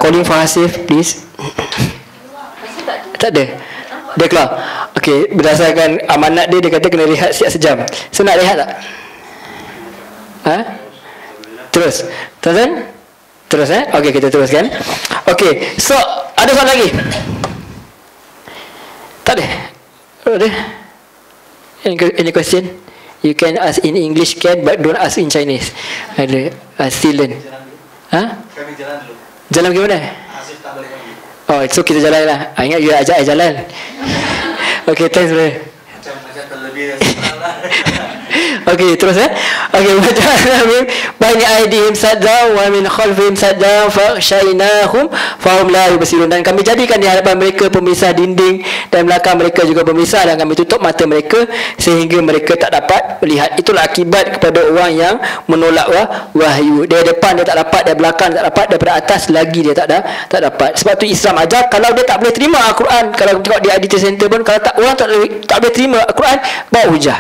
Calling for Hasif, please. Tak ada. Dia keluar. Okey, berdasarkan amanat dia kata kena rehat siap sejam. So nak rehat tak? Terus. Terus Okey, kita teruskan. Okey, so ada soalan lagi? Tak ada. Ada. Any question? You can ask in English but don't ask in Chinese. Ada. Still learn. Kami jalan dulu. Jalan pergi mana? Hasif tak balik lagi. Oh, so kita jalan lah. Ingat you ajak saya jalan. Okay, thanks bro. Macam terlebih lah. Okay, terus Okay, baca Nabi Bani aidihim sadda wa min khalfihim sadda faghshaynahum fahum la yubsirun. Dan kami jadikan di hadapan mereka pemisah dinding, dan belakang mereka juga pemisah, dan kami tutup mata mereka sehingga mereka tak dapat melihat. Itulah akibat kepada orang yang menolak wahyu. Dari depan dia tak dapat, dari belakang dia tak dapat, daripada atas lagi dia tak dapat. Sebab tu Islam ajar kalau dia tak boleh terima Al-Quran, kalau tengok di Editor Center pun, kalau orang tak boleh terima Al-Quran, bawa hujah.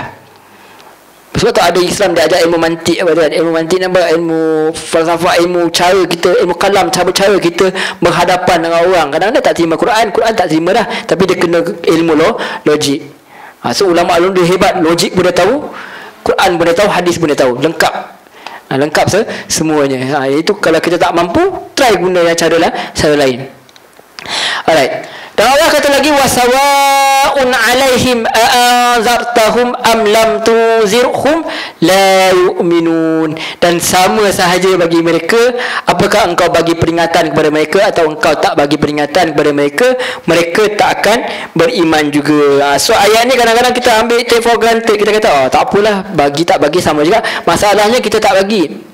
Sebab tu ada Islam dia ajar ilmu mantik apa tu kan? Ilmu mantik nampak, ilmu falsafah, ilmu cara kita, ilmu kalam, cara kita berhadapan dengan orang. Kadang-kadang tak terima Quran tak terima dah, tapi dia kena ilmu logik. So ulama ulun dia hebat, logik pun dia tahu, Quran pun dia tahu, hadis pun dia tahu, lengkap. Lengkap semuanya. Itu kalau kita tak mampu, try guna yang cara lain. Alright. Dan Allah kata lagi, wasawaun alaihim a'anzartahum am lam tuzirhum la yu'minun. Dan sama sahaja bagi mereka, apakah engkau bagi peringatan kepada mereka atau engkau tak bagi peringatan kepada mereka, mereka tak akan beriman juga. So ayat ni kadang-kadang kita ambil take for granted. Kita kata tak apalah, bagi tak bagi sama juga. Masalahnya kita tak bagi.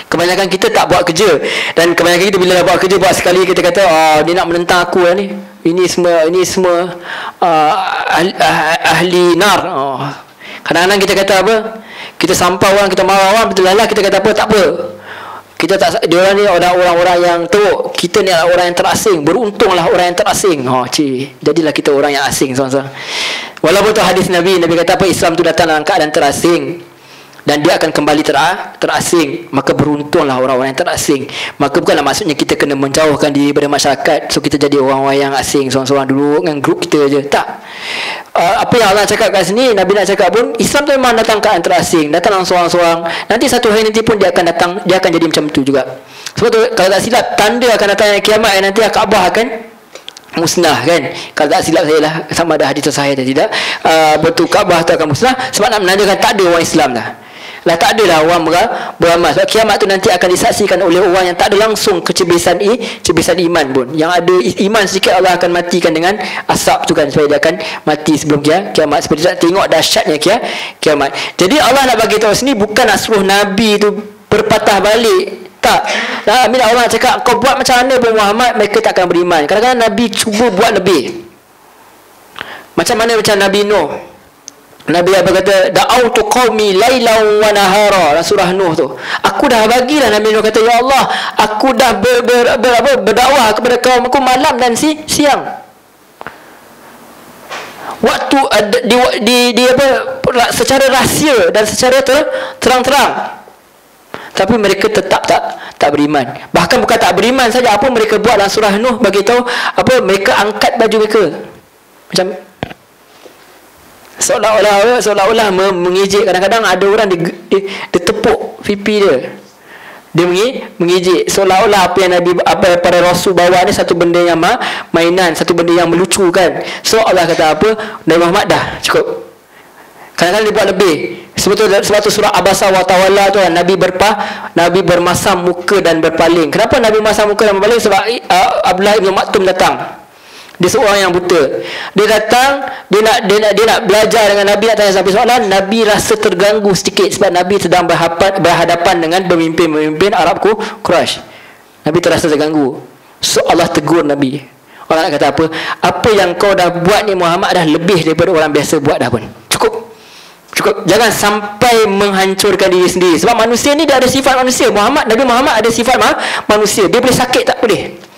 Kebanyakan kita tak buat kerja, dan kebanyakan kita bila dah buat kerja, buat sekali kita kata dia nak menentang aku lah ni, ini semua ahli nar. Kadang-kadang kita kata apa, kita sampah orang, kita marah orang, betul lah kita kata apa, tak apa, kita tak, diorang ni orang-orang yang teruk, kita ni adalah orang yang terasing, beruntunglah orang yang terasing. Jadilah kita orang yang asing sama-sama. Walaupun tu hadis Nabi kata apa, Islam tu datang dalam keadaan terasing dan dia akan kembali terasing, maka beruntunglah orang-orang yang terasing. Maka bukanlah maksudnya kita kena menjauhkan diri daripada masyarakat, so kita jadi orang-orang yang asing, seorang-seorang duduk dengan grup kita je. Tak. Apa yang Allah cakap kat sini, Nabi nak cakap pun, Islam tu memang datang keadaan terasing, datang dalam seorang-seorang. Nanti satu hari nanti pun dia akan datang, dia akan jadi macam tu juga. Sebab tu kalau tak silap, tanda akan datangnya kiamat, nanti Kaabah akan musnah kan. Kalau tak silap saya lah, sama ada hadis sahih atau tidak, betul Kaabah tu akan musnah, sebab nak menandakan tak ada orang Islam dah. Tak adalah orang beramal. Sebab kiamat tu nanti akan disaksikan oleh orang yang tak ada langsung kecebisan iman pun. Yang ada iman sedikit, Allah akan matikan dengan asap tu kan, supaya dia akan mati sebelum kiamat. Seperti tak tengok dahsyatnya kiamat. Jadi Allah nak bagi tahu sini, bukan nak suruh Nabi tu berpatah balik. Tak. Bila Allah cakap kau buat macam mana pun Muhammad, mereka tak akan beriman. Kadang-kadang Nabi cuba buat lebih. Macam mana macam Nabi Nuh. Nabi apa kata, da'autu qaumi lailan wa nahara, dalam surah Nuh tu. Aku dah bagilah, Nabi Nuh kata, ya Allah, aku dah berdakwah kepada kaum aku malam dan siang. Waktu di apa, secara rahsia dan secara terang-terang. Tapi mereka tetap tak beriman. Bahkan bukan tak beriman saja, apa mereka buat dalam surah Nuh bagi tahu apa, mereka angkat baju mereka. Macam seolah-olah mengejek. Kadang-kadang ada orang dia tepuk pipi dia. Dia mengejek seolah-olah apa yang Nabi, apa para rasul bawa ni satu benda yang mainan, satu benda yang melucu kan. So Allah kata apa, Nabi Muhammad dah cukup. Kadang-kadang dia buat lebih. Sebab tu surah Abasa wa Tawalla tu kan, Nabi bermasam muka dan berpaling. Kenapa Nabi masam muka dan berpaling? Sebab Abdullah Ibn Maktum datang. Dia seorang yang buta. Dia datang, dia nak belajar dengan Nabi, nak tanya sampai soalan. Nabi rasa terganggu sedikit sebab Nabi sedang berhadapan dengan pemimpin Arab Quraisy. Nabi terasa terganggu. So Allah tegur Nabi. Allah nak kata apa? Apa yang kau dah buat ni Muhammad dah lebih daripada orang biasa buat dah pun. Cukup. Jangan sampai menghancurkan diri sendiri. Sebab manusia ni dia ada sifat manusia. Nabi Muhammad ada sifat manusia. Dia boleh sakit, tak boleh.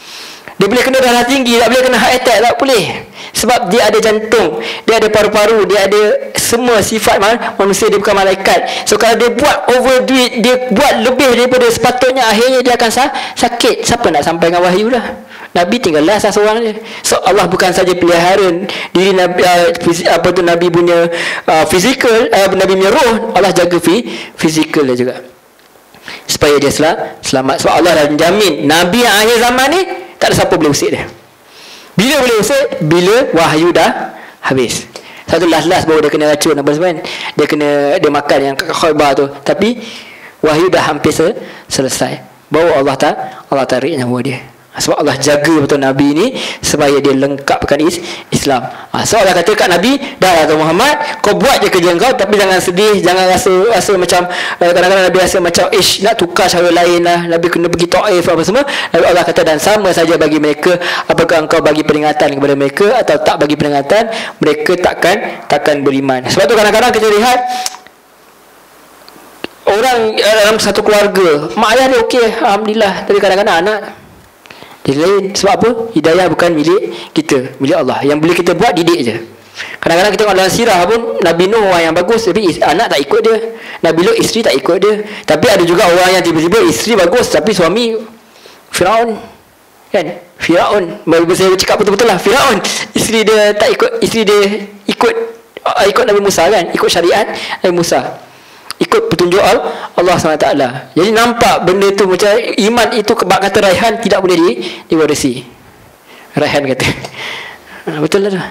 Dia boleh kena darah tinggi, tak boleh kena heart attack, tak boleh. Sebab dia ada jantung, dia ada paru-paru, dia ada semua sifat manusia, dia bukan malaikat. So kalau dia buat overdo it, dia buat lebih daripada sepatutnya, akhirnya dia akan sakit. Siapa nak sampai dengan wahyu dah? Nabi tinggallah seorang je. So Allah bukan saja pelihara diri Nabi, Nabi punya fizikal, Nabi punya roh, Allah jaga fizikal dia juga, supaya dia selamat. Sebab Allah dah menjamin Nabi yang akhir zaman ni tak ada siapa boleh usik dia. Bila boleh usik? Bila wahyu dah habis. Satu last baru dia kena racun apa sebenarnya. Dia makan yang Khaybar tu. Tapi wahyu dah hampir selesai. Baru Allah tarik nyawa dia. Sebab Allah jaga betul Nabi ni supaya dia lengkapkan Islam. So Allah kata kat Nabi, dah lah Tuan Muhammad, kau buat je kerja kau, tapi jangan sedih, jangan rasa macam kadang-kadang Nabi rasa macam nak tukar cara lain lah, Nabi kena pergi Taif apa semua. Lalu Allah kata, dan sama saja bagi mereka, apakah engkau bagi peringatan kepada mereka atau tak bagi peringatan, mereka takkan beriman. Sebab tu kadang-kadang kita lihat orang dalam satu keluarga, mak ayah ni okey, alhamdulillah, tapi kadang-kadang anak dia lain. Sebab apa? Hidayah bukan milik kita, milik Allah. Yang boleh kita buat, didik je. Kadang-kadang kita tengok dalam sirah pun, Nabi Nuh orang yang bagus, tapi anak tak ikut dia. Nabi Lut, isteri tak ikut dia. Tapi ada juga orang yang tiba-tiba isteri bagus, tapi suami Firaun, kan? Firaun, saya cakap betul-betul lah, Firaun, isteri dia tak ikut, isteri dia ikut Nabi Musa, kan? Ikut syariat Nabi Musa, ikut petunjuk Allah SWT. Jadi nampak benda tu macam iman itu, kata Raihan tidak boleh diwarisi. Raihan kata betul lah tu.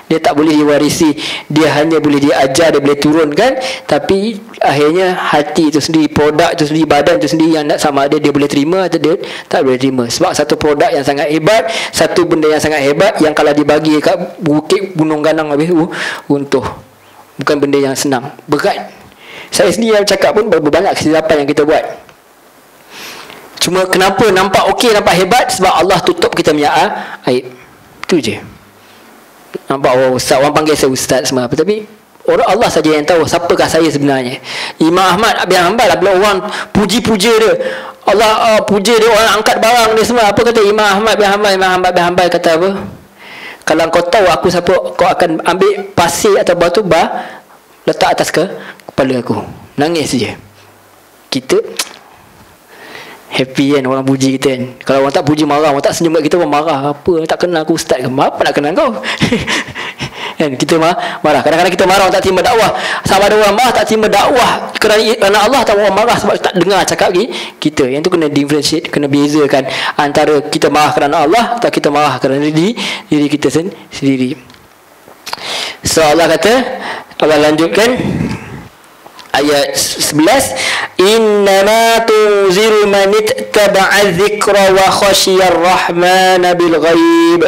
Dia tak boleh diwarisi, dia hanya boleh diajar, dia boleh turunkan. Tapi akhirnya hati itu sendiri, produk itu sendiri, badan itu sendiri yang nak sama ada dia boleh terima atau dia tak boleh terima. Sebab satu produk yang sangat hebat, satu benda yang sangat hebat, yang kalau dibagi kat bukit gunung ganang habis runtuh. Bukan benda yang senang, berat. Saya sendiri yang cakap pun berapa banyak kesilapan yang kita buat. Cuma kenapa nampak okey, nampak hebat? Sebab Allah tutup kita punya aib. Itu je. Nampak orang ustaz, orang panggil saya ustaz semua apa, tapi orang Allah saja yang tahu siapakah saya sebenarnya. Imam Ahmad bin Hanbal, bila orang puji-puja dia, Allah puja dia, orang angkat barang dia semua, apa kata Imam Ahmad bin Hanbal kata apa? Kalau kau tahu aku siapa, kau akan ambil pasir atau batu letak atas kepala aku. Nangis je. Kita happy kan, orang puji kita kan. Kalau orang tak puji marah, orang tak senyum kat kita pun marah. Apa, tak kenal aku ustaz ke? Apa nak kenal kau? Kan, kita marah. Kadang-kadang kita marah, orang tak terima dakwah. Sama ada orang marah tak terima dakwah kerana Allah, tak orang marah sebab tak dengar cakap kita. Yang tu kena differentiate, kena bezakan antara kita marah kerana Allah atau kita marah kerana diri kita sendiri. So Allah kata, Allah lanjutkan ayat 11, innama tunziru man ittaba'a dzikra wa khashiyar rahmana bil ghaib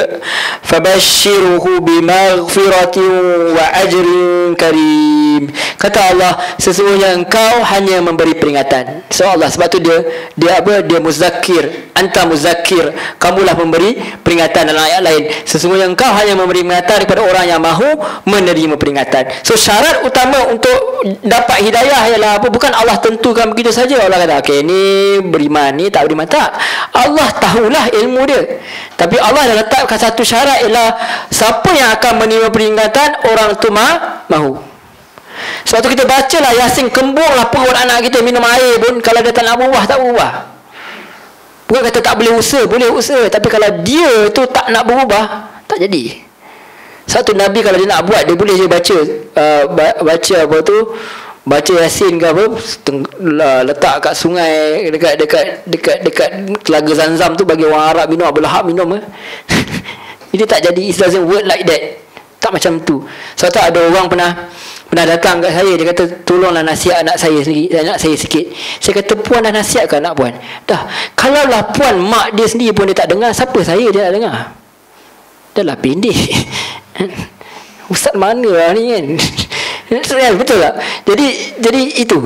fabashshirhu bimaghfiratin wa ajrin karim. Kata Allah, sesungguhnya engkau hanya memberi peringatan. So Allah, sebab tu dia muzakkir, anta muzakkir, kamulah memberi peringatan. Dalam ayat lain, sesungguhnya engkau hanya memberi peringatan kepada orang yang mahu menerima peringatan. So syarat utama untuk dapat hidayah ialah apa? Bukan Allah tentukan begitu saja. Allah kata okey, ni beriman, ni tak beriman. Tak, Allah tahulah ilmu dia. Tapi Allah dah letakkan satu syarat, ialah siapa yang akan menerima peringatan, orang tu mahu. Sebab tu kita bacalah Yasin, kembunglah perut anak kita minum air pun, kalau dia tak nak berubah, tak berubah. Bukan kata tak boleh usaha, boleh usaha, tapi kalau dia tu tak nak berubah, tak jadi. Satu Nabi kalau dia nak buat, dia boleh je baca apa tu, baca Yasin ke apa, letak kat sungai, dekat telaga Zamzam tu, bagi orang Arab minum, Abu Lahab minum. Jadi tak jadi, it doesn't work like that. Tak macam tu. Sebab tu ada orang pernah datang kat saya, dia kata tolonglah nasihat anak saya sikit. Saya kata, puan dah nasihat ke anak puan? Dah. Kalaulah puan mak dia sendiri pun dia tak dengar, siapa saya dia nak dengar? Dah lah pendek. Ustaz mana lah ni kan? Betul tak? Jadi itu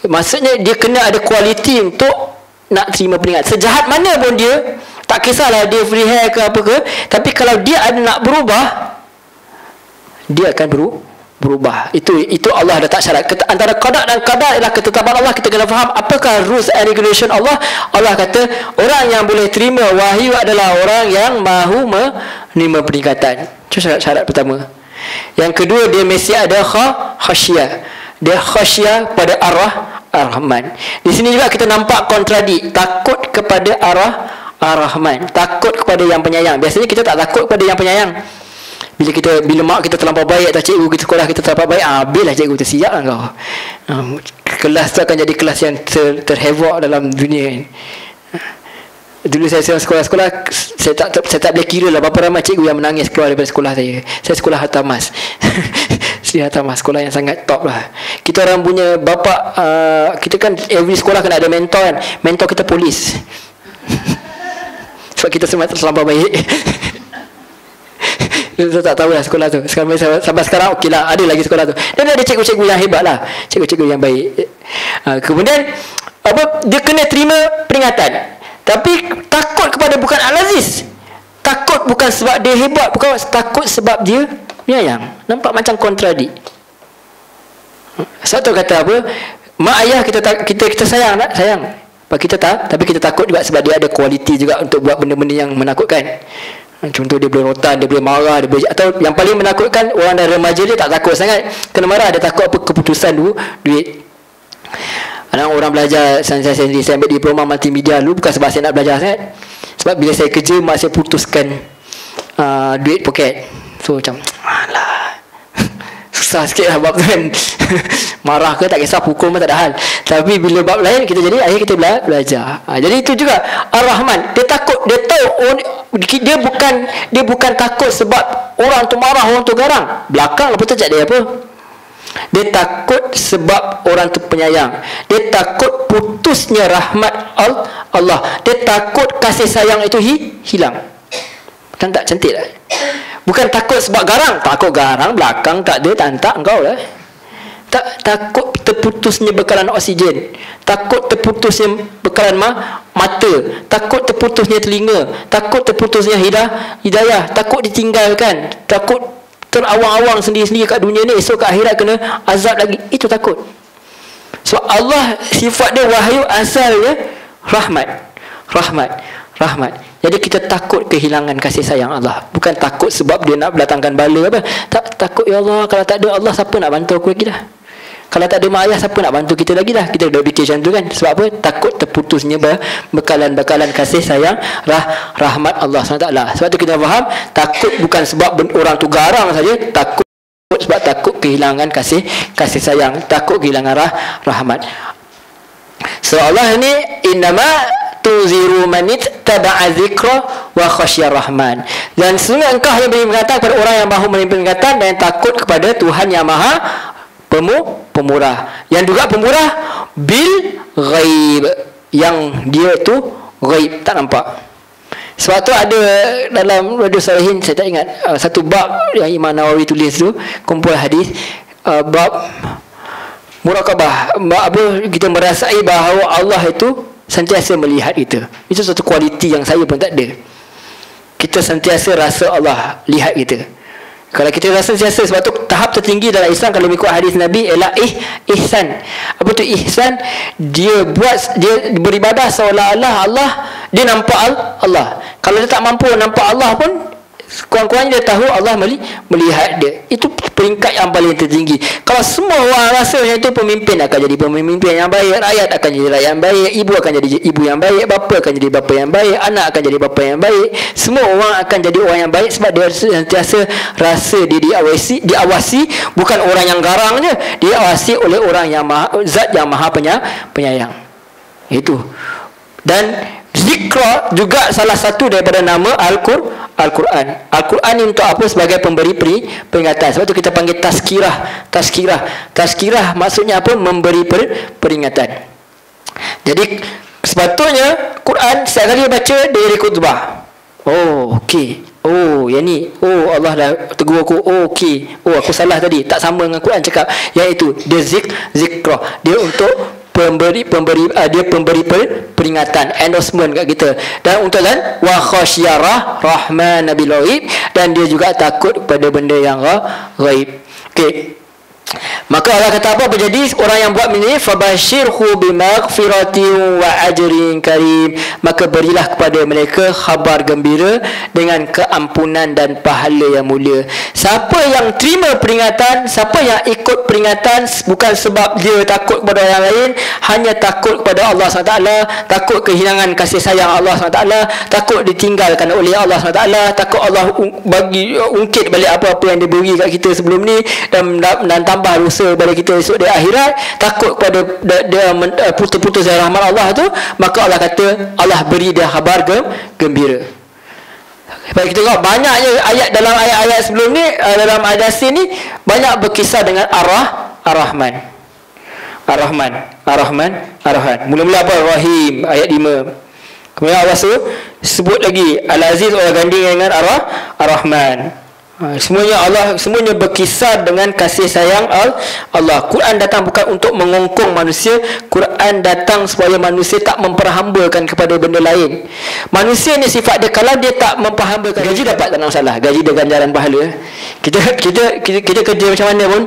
maksudnya, dia kena ada kualiti untuk nak terima peringatan. Sejahat mana pun dia, tak kisahlah dia free hair ke apa ke, tapi kalau dia ada nak berubah, dia akan berubah. Itu Allah dah tak syarat. Antara qada dan qadar ialah ketetapan Allah. Kita kena faham apakah rules and regulation Allah. Allah kata orang yang boleh terima wahyu adalah orang yang mahu menerima peringatan. Itu syarat pertama. Yang kedua, dia mesti ada khasyah. Dia khasyah pada Ar-Rahman. Di sini juga kita nampak kontradik. Takut kepada Ar-Rahman, takut kepada yang penyayang. Biasanya kita tak takut kepada yang penyayang. Bila mak kita terlampau baik atau cikgu kita sekolah kita terlampau baik, habislah cikgu tersiap lah kau. Kelas tu akan jadi kelas yang terhevok dalam dunia ni. Dulu saya sekolah-sekolah, saya tak boleh kira lah berapa ramai cikgu yang menangis keluar daripada sekolah saya. Saya sekolah Hatta Mas. Hatta Mas, sekolah yang sangat top lah. Kita orang punya bapa, kita kan every sekolah kena ada mentor kan. Mentor kita polis. Sebab kita semua terlampau baik. Saya tak tahu lah sekolah tu. Sampai sekarang okey lah, ada lagi sekolah tu. Dan ada cikgu-cikgu yang hebat lah, cikgu-cikgu yang baik. Kemudian dia kena terima peringatan. Tapi takut kepada bukan Al-Aziz. Takut bukan sebab dia hebat, bukan takut sebab dia penyayang. Nampak macam kontradik. Satu kata apa? Mak ayah kita sayang tak? Sayang. Kita tak, tapi kita takut juga sebab dia ada kualiti juga untuk buat benda-benda yang menakutkan. Contoh dia boleh rotan, dia boleh marah, dia boleh, atau yang paling menakutkan orang dah remaja dia tak takut sangat kena marah, dia takut apa keputusan duit. Anak orang belajar saya ambil diploma multimedia dulu bukan sebab saya nak belajar sangat. Sebab bila saya kerja mak saya putuskan duit poket. So macam alah. Susah sikit lah bab tu kan. Marah ke tak kisah, pukul pun tak ada hal. Tapi bila bab lain kita jadi akhir kita belajar. Jadi itu juga Ar-Rahman, dia takut, dia tahu dia bukan takut sebab orang tu marah, orang tu garang. Belakang lepas tu cak dia apa? Dia takut sebab orang tu penyayang. Dia takut putusnya rahmat Allah. Dia takut kasih sayang itu hilang. Kan tak cantik tak? Bukan takut sebab garang. Takut garang belakang tak ada, tantak engkau lah. Takut terputusnya bekalan oksigen. Takut terputusnya bekalan mata. Takut terputusnya telinga. Takut terputusnya hidayah. Takut ditinggalkan. Takut terawang-awang sendiri-sendiri kat dunia ni, esok kat akhirat kena azab lagi. Itu takut. So Allah sifat dia wahyu asalnya rahmat. Jadi kita takut kehilangan kasih sayang Allah. Bukan takut sebab dia nak datangkan bala apa. Takut ya Allah, kalau tak ada Allah siapa nak bantu aku lagi dah. Kalau tak ada mak ayah siapa nak bantu kita lagi dah. Kita dah fikir macam tu kan. Sebab apa? Takut terputusnya bekalan-bekalan kasih sayang rahmat Allah SWT. Sebab tu kita faham, takut bukan sebab orang tu garang saja, takut sebab takut kehilangan kasih sayang, takut kehilangan rahmat. So Allah ni innama tuziru man ittaba'a dzikra wa khasyar rahman. Dan sesungguhnya engkau yang beri peringatan kepada orang yang mahu memberi peringatan dan takut kepada Tuhan yang maha pemurah. Yang juga pemurah bil ghaib, yang dia tu ghaib, tak nampak. Sebab tu ada dalam Riyadhus Shalihin, saya tak ingat satu bab yang Imam Nawawi tulis tu, kumpul hadis, bab muraqabah. Bab apa? Kita merasai bahawa Allah itu sentiasa melihat kita. Itu satu kualiti yang saya pun tak ada. Kita sentiasa rasa Allah lihat kita. Kalau kita rasa sentiasa, sebab tu tahap tertinggi dalam Islam kalau mengikut hadis Nabi ialah ihsan. Apa tu ihsan? Dia beribadah seolah-olah Allah, dia nampak Allah. Kalau dia tak mampu nampak Allah pun, kurang-kurangnya dia tahu Allah melihat dia. Itu peringkat yang paling tertinggi. Kalau semua orang rasa macam itu, pemimpin akan jadi pemimpin yang baik, rakyat akan jadi rakyat yang baik, ibu akan jadi ibu yang baik, bapa akan jadi bapa yang baik, anak akan jadi bapa yang baik. Semua orang akan jadi orang yang baik sebab dia sentiasa rasa dia diawasi, bukan orang yang garang je, diawasi oleh orang yang zat yang maha penyayang. Itu. Dan zikra juga salah satu daripada nama Al-Quran. Al-Quran ini untuk apa? Sebagai pemberi peringatan. Sebab tu kita panggil tazkirah. Tazkirah maksudnya apa? Memberi peringatan. Jadi sepatutnya Quran setiap kali baca dia khutbah. Oh, okey. Oh, yang ni. Oh, Allah dah tegur aku. Oh, okey. Oh, aku salah tadi. Tak sama dengan Quran cakap. Iaitu dia zikra. Dia untuk pemberi peringatan, endorsement kat kita. Dan untuk dan wa khasyarah rahman bil ghaib, dan dia juga takut pada benda yang ghaib. Okey. Maka Allah kata apa jadi orang yang buat ini fabashirhu bimaghfiratin wa ajrin karim, maka berilah kepada mereka khabar gembira dengan keampunan dan pahala yang mulia. Siapa yang terima peringatan, siapa yang ikut peringatan bukan sebab dia takut kepada orang lain, hanya takut kepada Allah SWT, takut kehilangan kasih sayang Allah SWT, takut ditinggalkan oleh Allah SWT, takut Allah bagi ungkit balik apa-apa yang dia beri kat kita sebelum ni, dan tambah dosa pada kita esok di akhirat, takut kepada dia putus-putus dari rahmat Allah tu, maka Allah kata Allah beri dia khabar gembira. Baik, kita tengok banyaknya ayat dalam ayat-ayat sebelum ni, dalam ayat Yasin ni banyak berkisah dengan Ar-Rahman. Mula-mula apa? Rahim, ayat 5. Kemudian Allah sebut lagi Al-Aziz, Allah ganding dengan Ar-Rahman. Semuanya berkisar dengan kasih sayang Allah. Quran datang bukan untuk mengongkong manusia, Quran datang supaya manusia tak memperhambakan kepada benda lain. Manusia ni sifat dia, kalau dia tak memperhambakan, gaji dapat tak masalah, gaji dia ganjaran pahala. Kita kerja macam mana pun,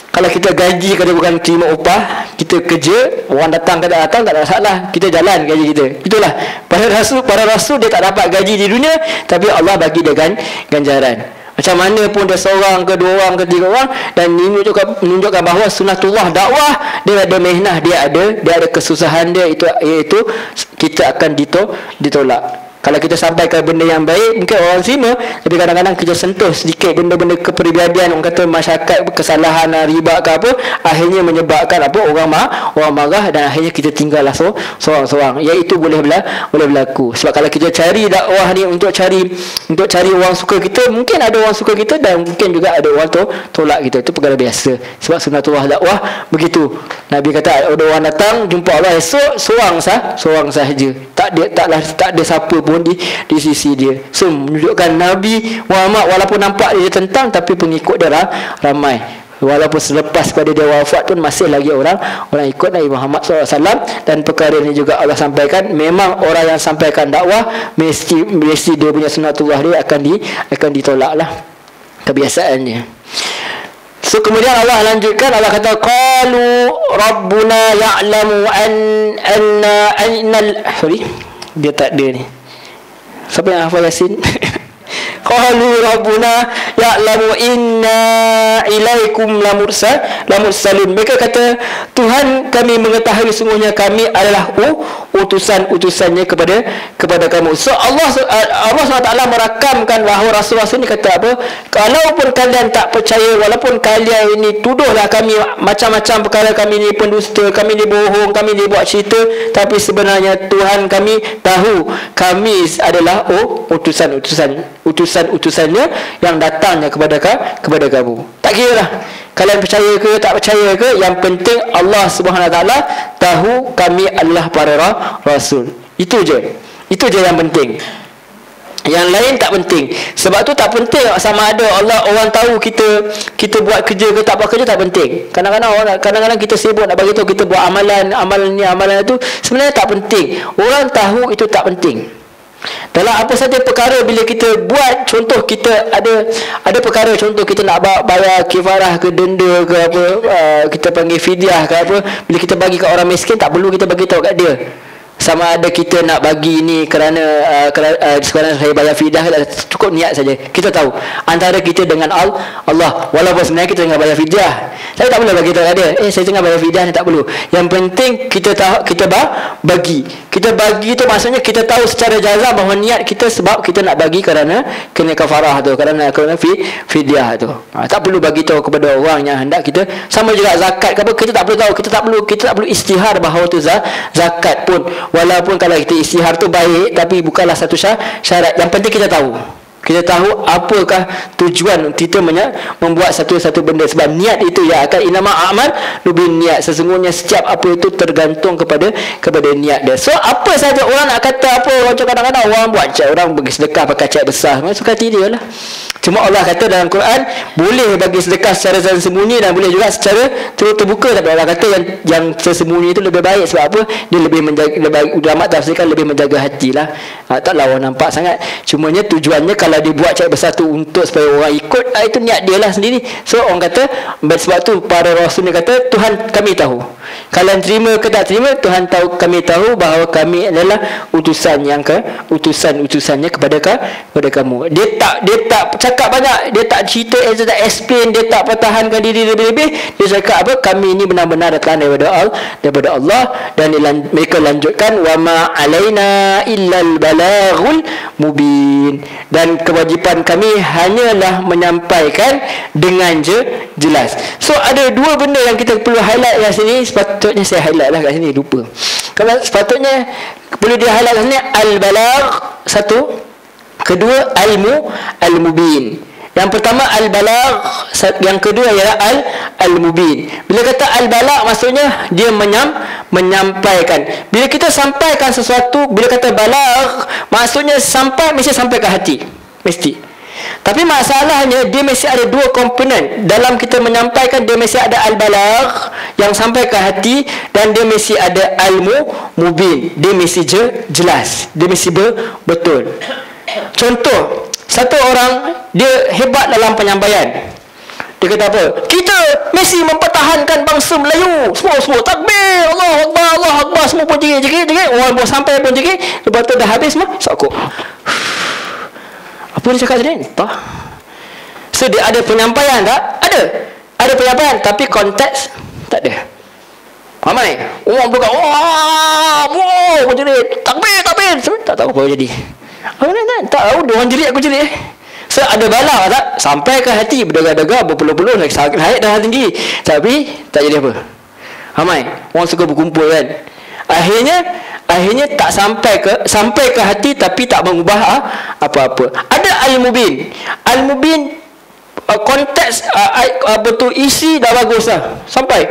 kalau kita gaji, kalau bukan terima upah, kita kerja, orang datang ke tak datang tak ada masalah, kita jalan gaji kita. Itulah para rasul dia tak dapat gaji di dunia, tapi Allah bagi dia ganjaran. Macam mana pun dia seorang ke dua orang ke tiga orang, dan menunjukkan bahawa sunatullah dakwah dia ada mehnah, dia ada kesusahan dia, iaitu kita akan ditolak. Kalau kita sampaikan benda yang baik, mungkin orang terima, tapi kadang-kadang kita sentuh sedikit benda-benda kepribadian, orang kata masyarakat, kesalahan, riba ke apa, akhirnya menyebabkan apa, orang marah, dan akhirnya kita tinggallah seorang-seorang. Iaitu boleh berlaku. Sebab kalau kita cari dakwah ni untuk cari orang suka kita, mungkin ada orang suka kita, dan mungkin juga ada orang tolak kita. Itu perkara biasa. Sebab sunatullah dakwah begitu. Nabi kata ada orang datang jumpa Allah esok, seorang sahaja. Tak ada siapa pun di sisi dia. So menunjukkan Nabi Muhammad walaupun nampak dia tentang, tapi pengikut dia ramai. Walaupun selepas pada dia wafat pun masih lagi orang ikut Nabi Muhammad SAW. Dan perkara ini juga Allah sampaikan, memang orang yang sampaikan dakwah mesti dia punya sunatullah dia akan ditolak lah, kebiasaannya. So kemudian Allah lanjutkan, Allah kata qalu rabbuna ya'lamu dia tak ada ni. Siapa yang hafal Yasin? Qalu rabbuna ya'lamu inna ilaikum lamursalun. Mereka kata, Tuhan kami mengetahui sungguhnya kami adalah utusan-utusannya kepada kamu. So Allah SWT merakamkan bahawa Rasul-Rasul ni kata apa? Kalaupun kalian tak percaya, walaupun kalian ini tuduhlah kami macam-macam perkara, kami ni pendusta, kami ni bohong, kami ni buat cerita, tapi sebenarnya Tuhan kami tahu kami adalah utusan-utusannya yang datangnya kepada kamu. Tak kira lah kalian percaya ke tak percaya ke, yang penting Allah Subhanahu Wa Taala tahu kami adalah para rasul. Itu je yang penting. Yang lain tak penting. Sebab tu tak penting sama ada orang tahu kita buat kerja ke tak buat kerja, tak penting. Kadang-kadang kita sibuk nak bagi tahu kita buat amalan ni, amalan tu, sebenarnya tak penting. Orang tahu itu tak penting. Dalam apa saja perkara, bila kita buat, contoh kita ada perkara, contoh kita nak bayar kifarah ke denda ke apa, kita panggil fidyah ke apa, bila kita bagi kat orang miskin, tak perlu kita bagi tahu kat dia sama ada kita nak bagi ni kerana sekarang saya bayar fidyah, cukup niat saja. Kita tahu antara kita dengan Allah, walaupun sebenarnya kita tengah bayar fidyah, saya tak perlu bagi tahu dia saya tengah bayar fidyah ni, tak perlu. Yang penting kita tahu, kita bagi tu maksudnya kita tahu secara jazam bahawa niat kita sebab kita nak bagi kerana kena kafarah tu, kerana fidyah tu. Tak perlu bagi tahu kepada orang yang hendak kita. Sama juga zakat ke apa, kita tak perlu tahu, kita tak perlu istihar bahawa tu zakat pun. Walaupun kalau kita istihar tu baik, tapi bukanlah satu syarat. Yang penting kita tahu apakah tujuan kita membuat satu benda. Sebab niat itu yang akan inama amal lebih niat. Sesungguhnya setiap apa itu tergantung kepada niat dia. So apa saja orang nak kata apa, orang kadang-kadang orang buat cek, orang bagi sedekah pakai cek besar, suka hati dia lah. Cuma Allah kata dalam Quran boleh bagi sedekah secara sembunyi dan boleh juga secara terbuka. Tapi Allah kata yang tersembunyi itu lebih baik. Sebab apa? Dia lebih menjaga, ulama tafsirkan lebih menjaga hati lah. Taklah orang nampak sangat. Cumanya tujuannya kalau dia buat cakap besar tu untuk supaya orang ikut, itu niat dia lah sendiri. So orang kata, sebab tu para rasul ni kata, Tuhan kami tahu. Kalian terima ke tak terima, Tuhan tahu, kami tahu bahawa kami adalah utusannya kepada kamu. Dia tak cakap banyak, dia tak cerita, dia tak explain, dia tak pertahankan diri lebih-lebih. Dia cakap apa? Kami ini benar-benar datang daripada Allah. Dan mereka lanjutkan, wa ma alaina illal balaghul mubin. Dan kewajipan kami hanyalah menyampaikan dengan jelas. So ada dua benda yang kita perlu highlight kat sini. Sepatutnya saya highlight lah kat sini, lupa. Kalau sepatutnya perlu di highlight kat sini, al-balagh satu, kedua al-mubin. Yang pertama al-balagh, yang kedua ialah al-mubin. Bila kata al-balagh maksudnya dia menyampaikan. Bila kita sampaikan sesuatu, bila kata balagh maksudnya mesti sampai ke hati. Mesti. Tapi masalahnya dia mesti ada dua komponen. Dalam kita menyampaikan, dia mesti ada al-balagh yang sampai ke hati, dan dia mesti ada al-mubin. Dia mesti jelas. Dia mesti betul. Contoh, satu orang dia hebat dalam penyampaian. Dia kata apa? Kita mesti mempertahankan bangsa Melayu. Semua takbir, Allah Akbar, semua pun jerit. Orang pun sampai pun jerit. Lepas tu dah habis semua, sokok. Apa dia cakap tadi? Entah. So dia ada penyampaian tak? Ada penyampaian, tapi konteks tak ada. Ramai orang buka, wah, jerit, takbir. Tak tahu apa jadi. Tak tahu, dia orang jerit, aku jerit. So ada bala tak? Sampai ke hati, berdegar-degar, berpeluh-peluh, sakit naik dah tinggi. Tapi tak jadi apa. Ramai orang suka berkumpul kan. Akhirnya tak sampai ke hati, tapi tak mengubah apa-apa. Ada al-mubin. Konteks isi dah bagus lah. Sampai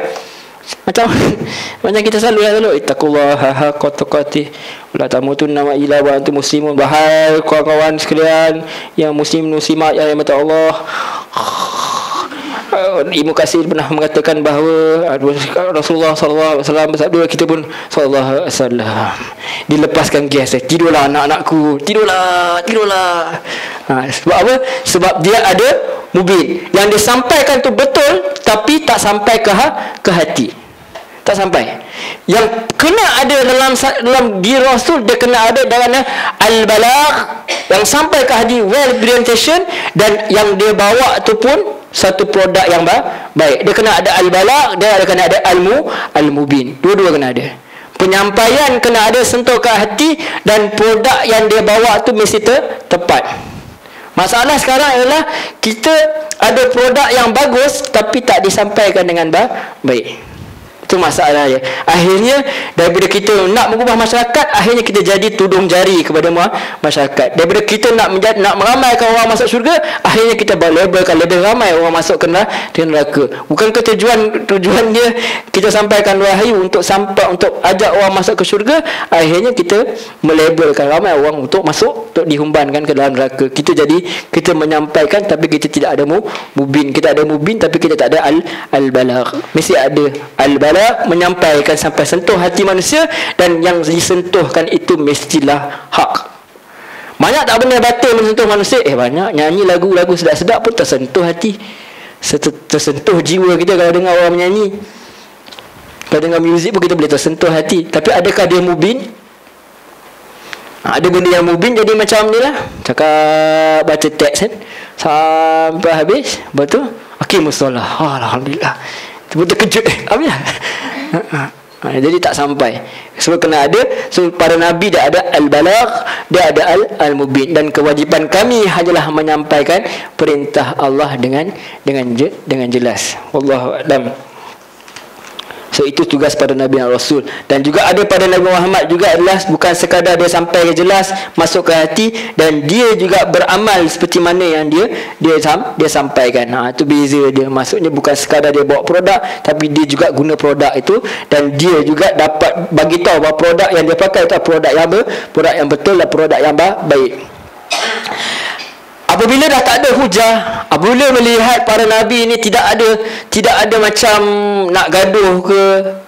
macam kita selalu ittaqullaha haqqa tuqatih wala tamutunna illa wa antum muslimun. Bahai kawan-kawan sekalian yang muslim muslimat yang dirahmati Allah. Ibnu Katsir pernah mengatakan bahawa Rasulullah sallallahu alaihi wasallam bersabda, kita pun sallallahu alaihi wasallam dilepaskan gas, tidurlah anak-anakku, tidurlah. Sebab apa? Sebab dia ada mubin. Yang disampaikan tu betul, tapi tak sampai ke hati. Tak sampai. Yang kena ada dalam diri Rasul, dia kena ada dalam al-balagh, yang sampai ke hati, well presentation, dan yang dia bawa tu pun satu produk yang baik. Dia kena ada al-balagh, dia kena ada al-mubin. Dua-dua kena ada. Penyampaian kena ada sentuh ke hati, dan produk yang dia bawa tu mesti tepat. Masalah sekarang ialah kita ada produk yang bagus tapi tak disampaikan dengan baik. Itu masalah dia. Akhirnya daripada kita nak mengubah masyarakat, akhirnya kita jadi tudung jari kepada masyarakat. Daripada kita nak meramaikan orang masuk syurga, akhirnya kita labelkan lebih ramai orang masuk ke neraka. Bukankah tujuan dia kita sampaikan wahyu untuk ajak orang masuk ke syurga? Akhirnya kita melabelkan ramai orang untuk dihumbankan ke dalam neraka. Kita menyampaikan tapi kita tidak ada mubin. Kita ada mubin tapi kita tak ada al-balagh. Mesti ada al-balagh, menyampaikan sampai sentuh hati manusia, dan yang disentuhkan itu mestilah hak. Banyak tak benda batil mensentuh manusia? Banyak. Nyanyi lagu-lagu sedap-sedap pun tersentuh hati, tersentuh jiwa kita kalau dengar orang menyanyi. Kalau dengar muzik pun kita boleh tersentuh hati. Tapi adakah dia mubin? Ada benda yang mubin jadi macam ni lah, cakap baca teks kan sampai habis, betul? Aqimussolah, alhamdulillah. Betul kejut. Alhamdulillah. Jadi tak sampai. Sebab kena ada. So para Nabi dia ada al-balagh, dia ada al-mubin. Dan kewajipan kami hanyalah menyampaikan perintah Allah dengan jelas. Wallahu a'lam. So itu tugas pada Nabi dan Rasul. Dan juga ada pada Nabi Muhammad juga adalah bukan sekadar dia sampai jelas masuk ke hati, dan dia juga beramal seperti mana yang dia sampaikan. Itu beza dia. Maksudnya bukan sekadar dia bawa produk, tapi dia juga guna produk itu, dan dia juga dapat bagi tahu bahawa produk yang dia pakai itu produk yang betul dan produk yang baik. Apa apabila dah tak ada hujah, apabila melihat para nabi ni tidak ada macam nak gaduh ke,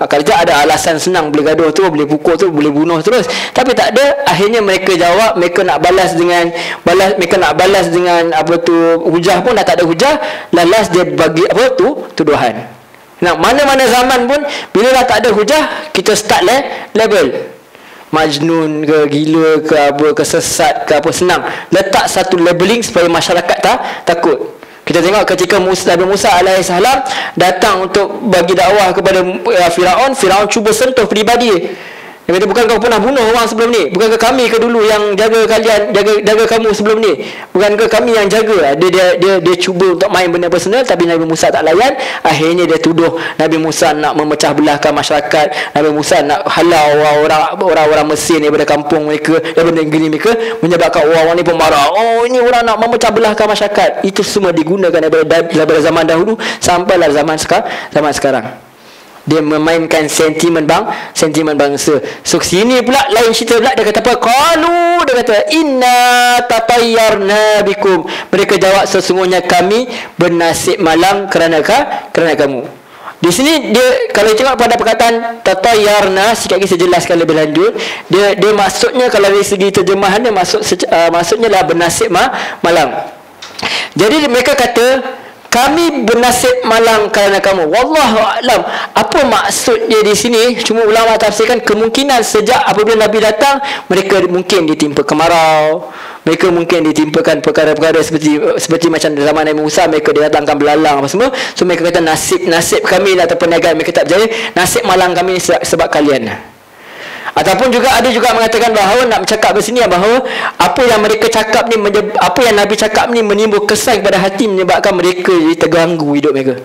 kalau tak ada alasan senang boleh gaduh tu, boleh pukul tu, boleh bunuh terus, tapi tak ada, akhirnya mereka jawab, mereka nak balas dengan apa tu, hujah pun dah tak ada hujah, lalas dia bagi apa tu, tuduhan. Nah, mana-mana zaman pun bila dah tak ada hujah, kita start label Majnun ke, gila ke, apa ke, sesat ke, apa, senang letak satu labeling supaya masyarakat takut. Kita tengok ketika Nabi Musa alaihissalam datang untuk bagi dakwah kepada Firaun cuba sentuh peribadi dia. Dia kata, bukankah kau pernah bunuh orang sebelum ni? Bukankah kami ke dulu yang jaga kalian, jaga kamu sebelum ni? Bukankah kami yang jaga? Dia cuba untuk main benda personal, tapi Nabi Musa tak layan. Akhirnya dia tuduh Nabi Musa nak memecah belahkan masyarakat. Nabi Musa nak halau orang-orang Mesir daripada kampung mereka, daripada negeri mereka, menyebabkan orang-orang ni pun marah. Oh, ini orang nak memecah belahkan masyarakat. Itu semua digunakan daripada zaman dahulu sampailah zaman sekarang. Dia memainkan sentimen bangsa. So sini pula lain cerita pula, dia kata apa? Qalu, dia kata inna tatayyarna bikum. Mereka jawab, sesungguhnya kami bernasib malang kerana kamu. Di sini dia, kalau tengok pada perkataan tatayyarna, sikit lagi saya jelaskan lebih lanjut. Dia maksudnya, kalau dari segi terjemahan dia maksudnya lah bernasib malang. Jadi mereka kata kami bernasib malang kerana kamu. Wallahu a'lam. Apa maksud dia di sini? Cuma ulama tafsirkan kemungkinan sejak apabila Nabi datang, mereka mungkin ditimpa kemarau, mereka mungkin ditimpakan perkara-perkara seperti macam zaman Nabi Musa, mereka didatangkan belalang apa semua. So mereka kata nasib kami ataupun perniagaan mereka tak berjaya, nasib malang kami sebab kalian. Ataupun juga ada juga mengatakan bahawa, nak bercakap di sini bahawa apa yang mereka cakap ni, apa yang Nabi cakap ni menimbul kesan pada hati, menyebabkan mereka jadi terganggu hidup mereka,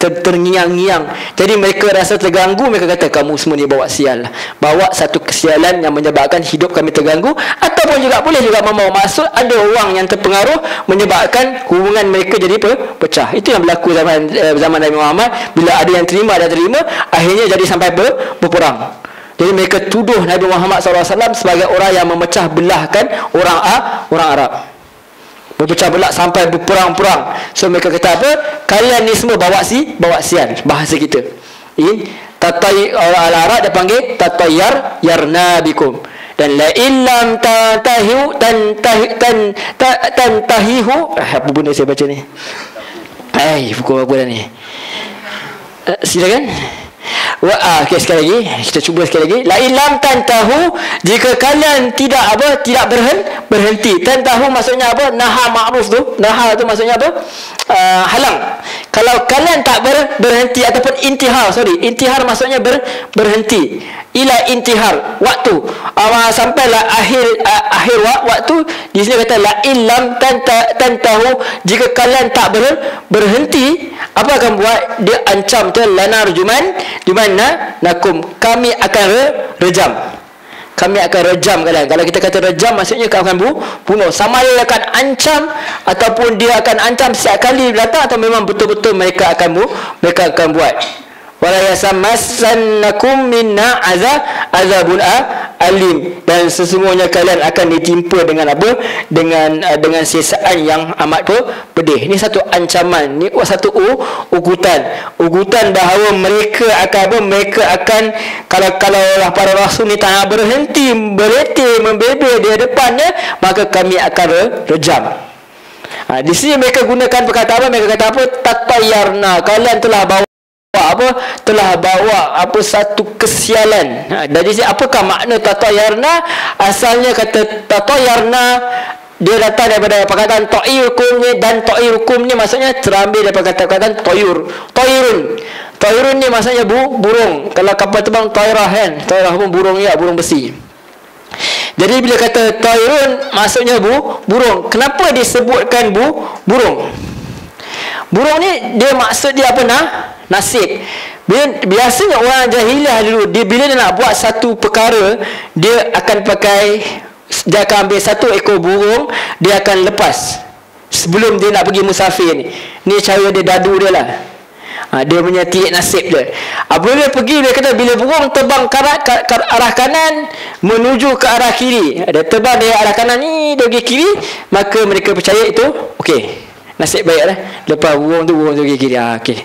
terngiang-ngiang. Jadi mereka rasa terganggu, mereka kata kamu semua ni bawa sial, bawa satu kesialan yang menyebabkan hidup kami terganggu. Ataupun juga boleh juga membawa maksud ada orang yang terpengaruh menyebabkan hubungan mereka jadi pecah. Itu yang berlaku zaman Nabi Muhammad. Bila ada yang terima akhirnya jadi sampai berperang. Jadi mereka tuduh Nabi Muhammad SAW sebagai orang yang memecah belahkan orang Arab. Berpecah belah sampai berperang-perang. So mereka kata apa? Kalian ni semua bawa sial. Bahasa kita. Orang Arab dia panggil tatayyarna bikum. Dan la illam tantahihu. Apa benda saya baca ni? Pukul apa dah ni? Silakan. Okay, sekali lagi kita cuba sekali lagi. La ilam tantahu, jika kalian tidak berhenti. Tantahu maksudnya apa? Naha ma'ruf tu. Naha tu maksudnya apa? Halang. Kalau kalian tak berhenti ataupun intihar, intihar maksudnya berhenti. Ila intihar waktu, sampailah akhir waktu. Di sini kata la illam tantahu, jika kalian tak berhenti, apa akan buat? Dia ancam tu lana rujuman di mana nakum, kami akan rejam. Kami akan rejam kalian. Kalau kita kata rejam, maksudnya kau akan bunuh. Sama dia akan ancam ataupun dia akan ancam setiap kali datang, atau memang betul-betul mereka akan buat. Wala yasamassannakum minna azabun alim, dan sesungguhnya kalian akan ditimpa dengan apa? Dengan siksaan yang amat pedih. Ini satu ancaman, ni satu ugutan bahawa mereka akan kalau para rasul ni tak berhenti membebel di hadapannya, maka kami akan rejam. Di sini mereka gunakan perkataan apa? Mereka kata apa? Tatayyarna, kalian telah bawa satu kesialan. Dari sini apakah makna tatayyarna? Asalnya kata tatayyarna dia datang daripada perkataan ta'irukum ni, dan ta'irukum ni maksudnya terambil daripada perkataan tairun ni maksudnya burung. Kalau kapal terbang tairah kan, tairah pun burung besi. Jadi bila kata tairun maksudnya burung. Kenapa disebutkan burung? Burung ni dia maksud dia apa? Nasib. Biasanya orang jahiliah dulu, bila dia nak buat satu perkara, dia akan ambil satu ekor burung, dia akan lepas sebelum dia nak pergi musafir ni. Ni cara dia dadu dia lah. Dia punya tilik nasib dia. Apabila pergi, dia kata bila burung terbang ke arah kanan menuju ke arah kiri, dia terbang dari arah kanan ni dia pergi kiri, maka mereka percaya itu okey, nasib baik lah. Lepas burung tu pergi kiri. Okey.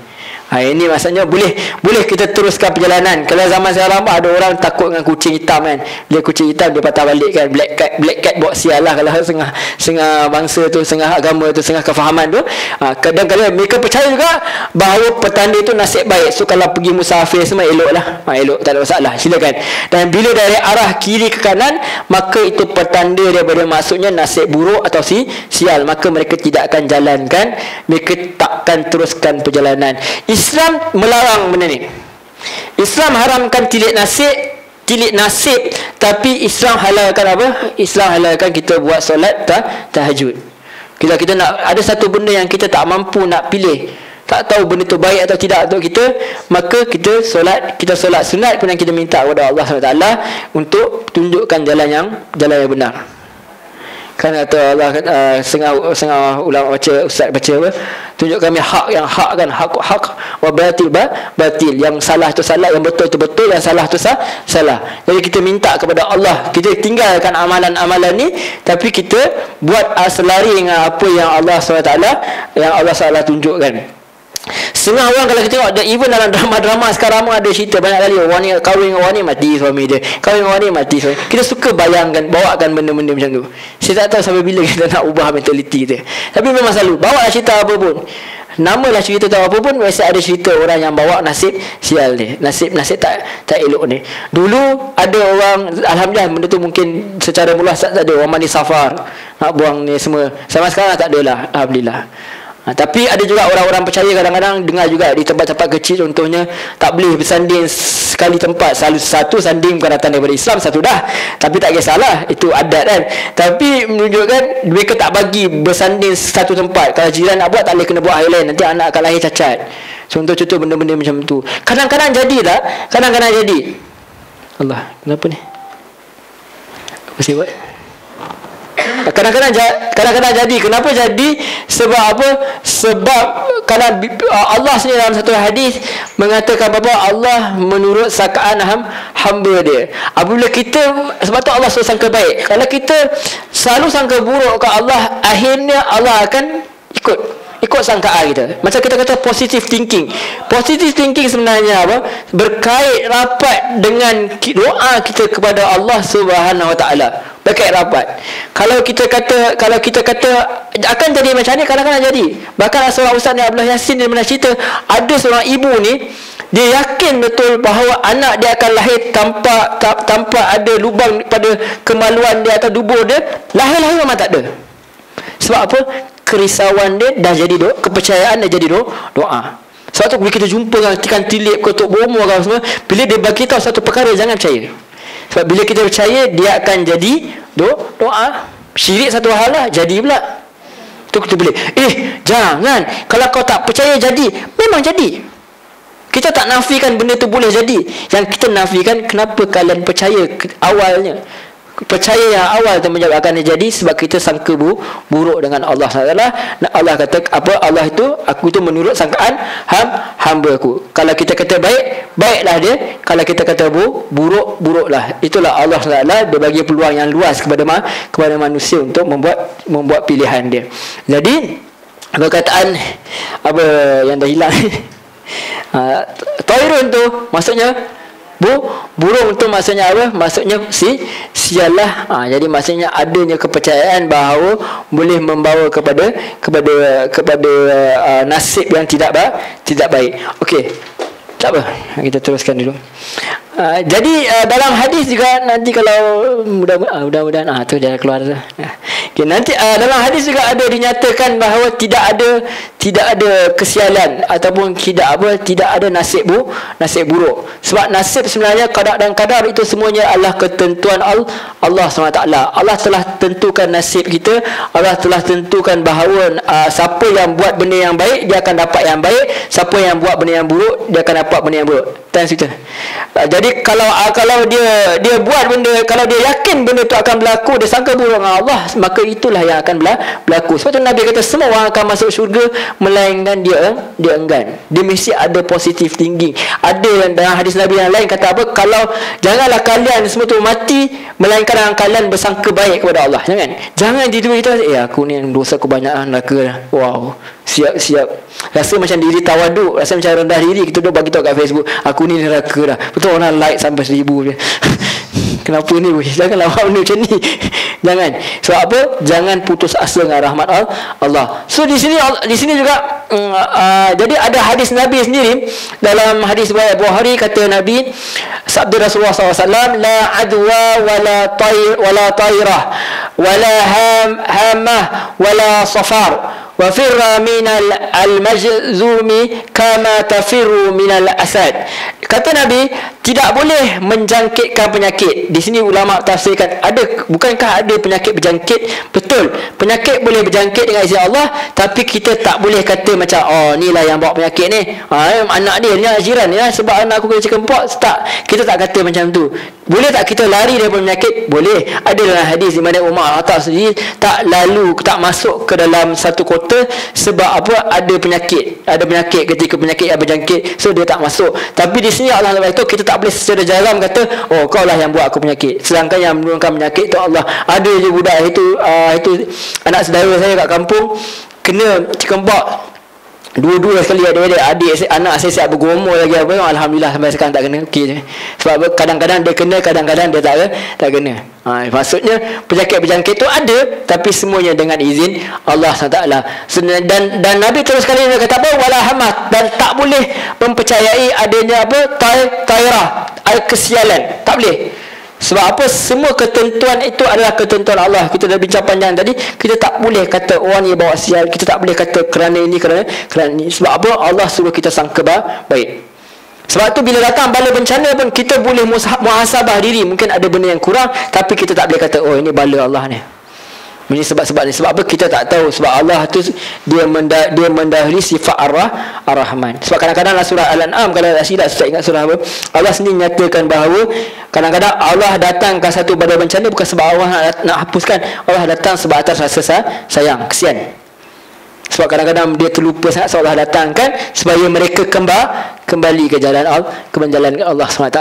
Ini maksudnya boleh kita teruskan perjalanan. Kalau zaman sekarang ada orang takut dengan kucing hitam kan. Bila kucing hitam dia patah balik kan. Black cat buat sial lah kalau setengah bangsa tu, setengah agama tu, setengah kefahaman tu. Kadang kalau mereka percaya juga bahawa petanda itu nasib baik. So kalau pergi musafir semua elok lah. Elok, tak ada masalah, silakan. Dan bila dari arah kiri ke kanan, maka itu petanda daripada maksudnya nasib buruk atau sial. Maka mereka tidak akan jalankan, mereka takkan teruskan perjalanan. Islam melarang benda ni. Islam haramkan tilik nasib, tapi Islam halalkan apa? Islam halalkan kita buat solat tahajud. Kita nak ada satu benda yang kita tak mampu nak pilih, tak tahu benda tu baik atau tidak untuk kita, maka kita solat sunat pun yang kita minta kepada Allah SWT untuk tunjukkan jalan yang benar. Kan kata Allah, setengah ulama ustaz baca apa, tunjuk kami hak yang hak kan, hak wa batil, yang salah tu salah, yang betul tu betul, yang salah tu salah. Jadi kita minta kepada Allah, kita tinggalkan amalan-amalan ni, tapi kita buat selari dengan apa yang Allah SWT tunjukkan. Setengah orang kalau kita tengok, even dalam drama-drama sekarang pun ada cerita banyak kali orang ni kahwin dengan orang ni mati suami dia, kahwin dengan orang ni mati suami. Kita suka bayangkan, bawakan benda-benda macam tu. Saya tak tahu sampai bila kita nak ubah mentaliti kita, tapi memang selalu bawa cerita apa pun, namalah cerita tahu apa pun, biasa ada cerita orang yang bawa nasib sial ni, nasib tak elok ni. Dulu ada orang, alhamdulillah benda tu mungkin secara mulah tak ada, orang mandi safar nak buang ni semua. Sama sekarang tak ada lah, alhamdulillah. Tapi ada juga orang-orang percaya kadang-kadang dengar juga di tempat-tempat kecil, contohnya tak boleh bersanding sekali tempat, selalu satu sanding bukan datang daripada Islam, satu dah, tapi tak kisahlah, itu adat kan. Tapi menunjukkan mereka tak bagi bersanding satu tempat. Kalau jiran nak buat, tak boleh kena buat air lain, nanti anak akan lahir cacat. Contoh-contoh benda-benda macam tu kadang-kadang jadi tak? Kadang-kadang jadi. Allah, kenapa ni? Apa sih buat? Kadang-kadang jadi. Kenapa jadi? Sebab apa? Sebab kalau Allah sendiri dalam satu hadis mengatakan bahawa Allah menurut sangkaan hamba dia. Apabila kita, sebab tu Allah suruh sangka baik. Kalau kita selalu sangka buruk ke Allah, akhirnya Allah akan ikut sangkaan kita. Macam kita kata positive thinking. Positive thinking sebenarnya apa? Berkait rapat dengan doa kita kepada Allah Subhanahu Wa Taala. Berkait rapat. Kalau kita kata akan jadi macam ni, kadang-kadang jadi. Bahkan seorang ustaz ni, Abdullah Yasin, dia pernah cerita, ada seorang ibu ni, dia yakin betul bahawa anak dia akan lahir tanpa ada lubang pada kemaluan dia atau dubur dia. Lahir memang tak ada. Sebab apa? Kerisauan dia dah jadi kepercayaan dia jadi doa. Sebab tu bila kita jumpa dengan ikan tilip ke tok bomo ke semua, bila dia bagi tahu satu perkara, jangan percaya. Sebab bila kita percaya, dia akan jadi doa. Syirik satu hal lah, jadi pula. Tu kita boleh. Jangan. Kalau kau tak percaya jadi, memang jadi. Kita tak nafikan benda tu boleh jadi. Yang kita nafikan, kenapa kalian percaya awalnya? Percaya yang awal tu menyebabkan dia jadi sebab kita sangka buruk dengan Allah SWT. Allah kata apa? Allah itu, aku itu menurut sangkaan hamba aku. Kalau kita kata baik, baiklah dia. Kalau kita kata buruk, buruklah. Itulah Allah SWT, dia bagi peluang yang luas kepada manusia untuk membuat pilihan dia. Jadi perkataan apa yang dah hilang Tairun tu maksudnya burung tu maksudnya apa? Maksudnya sialah. Jadi maksudnya adanya kepercayaan bahawa boleh membawa kepada nasib yang tidak baik. Okey. Tak apa. Kita teruskan dulu. Jadi dalam hadis juga nanti kalau mudah-mudahan tu dia keluar dah. Okay, nanti dalam hadis juga ada dinyatakan bahawa tidak ada kesialan ataupun tidak ada nasib buruk. Sebab nasib sebenarnya qada dan qadar itu semuanya adalah ketentuan Allah SWT. Allah telah tentukan nasib kita. Allah telah tentukan bahawa siapa yang buat benda yang baik, dia akan dapat yang baik. Siapa yang buat benda yang buruk, dia akan dapat benda yang buruk. Jadi kalau dia buat benda, kalau dia yakin benda tu akan berlaku, dia sangka buruk dengan Allah, maka itulah yang akan berlaku. Sebab tu Nabi kata semua orang akan masuk syurga melainkan dia enggan. Dia mesti ada positif thinking. Ada dalam hadis Nabi yang lain kata apa? Kalau janganlah kalian semua tu mati melainkan kalian bersangka baik kepada Allah. Jangan tiba-tiba kita aku ni dosa kebanyakan neraka dah. Wow. Siap. Rasa macam diri tawaduk, rasa macam rendah diri. Kita dah bagi tahu kat Facebook, aku ni neraka dah. Betul orang like sampai 1000 dia. Kenapa ni? Janganlah buat benda macam ni. Jangan. Sebab apa? Jangan putus asa dengan rahmat Allah. So di sini juga jadi ada hadis Nabi sendiri. Dalam hadis riwayat Bukhari kata Nabi, sabda Rasulullah SAW, la adwa wala tairah wala hamah wala safar wa firra min al-majzumi kama tafiru min al-asad. Kata Nabi, tidak boleh menjangkitkan penyakit. Di sini ulama tafsirkan, bukankah ada penyakit berjangkit? Betul, penyakit boleh berjangkit dengan izin Allah, tapi kita tak boleh kata macam inilah yang bawa penyakit ni, anak dia ni jiran ni sebab anak aku kena chicken pox. Tak, kita tak kata macam tu. Boleh tak kita lari daripada penyakit? Boleh. Ada dalam hadis di mana Umar sendiri tak masuk ke dalam satu kota sebab apa? Ada penyakit ketika penyakit yang berjangkit, so dia tak masuk. Tapi di sini Allah itu kita tak boleh secara jalan kata kau lah yang buat aku penyakit, sedangkan yang menurunkan penyakit tu Allah. Ada je budak itu anak saudara saya kat kampung kena chicken pox. Dua-dua sekali adik anak saya siap bergumur lagi apa. Alhamdulillah sampai sekarang tak kena. Okey je. Sebab kadang-kadang dia kena, kadang-kadang dia tak kena. Maksudnya penyakit berjangkit tu ada, tapi semuanya dengan izin Allah SWT. Dan Nabi terus kali dia kata apa? Wala hamat, dan tak boleh mempercayai adanya apa? Tairah, kesialan. Tak boleh. Sebab apa? Semua ketentuan itu adalah ketentuan Allah. Kita dah bincang panjang tadi. Kita tak boleh kata orang ni bawa sial. Kita tak boleh kata kerana ini, kerana ini. Sebab apa? Allah suruh kita sangka baik. Sebab tu bila datang bala bencana pun kita boleh muhasabah diri. Mungkin ada benda yang kurang, tapi kita tak boleh kata ini bala Allah ni. Ini sebab-sebab ni. Sebab apa? Kita tak tahu. Sebab Allah tu dia mendahului sifat Ar-Rahman. Sebab kadang-kadang dalam surah Al-An'am, kalau tak silap, saya ingat surah apa, Allah sendiri nyatakan bahawa kadang-kadang Allah datangkan satu badai bencana bukan sebab Allah nak hapuskan. Allah datang sebab atas rasa sayang, kesian. Sebab kadang-kadang dia terlupa sangat, so Allah datangkan supaya mereka kembali ke jalan Allah SWT.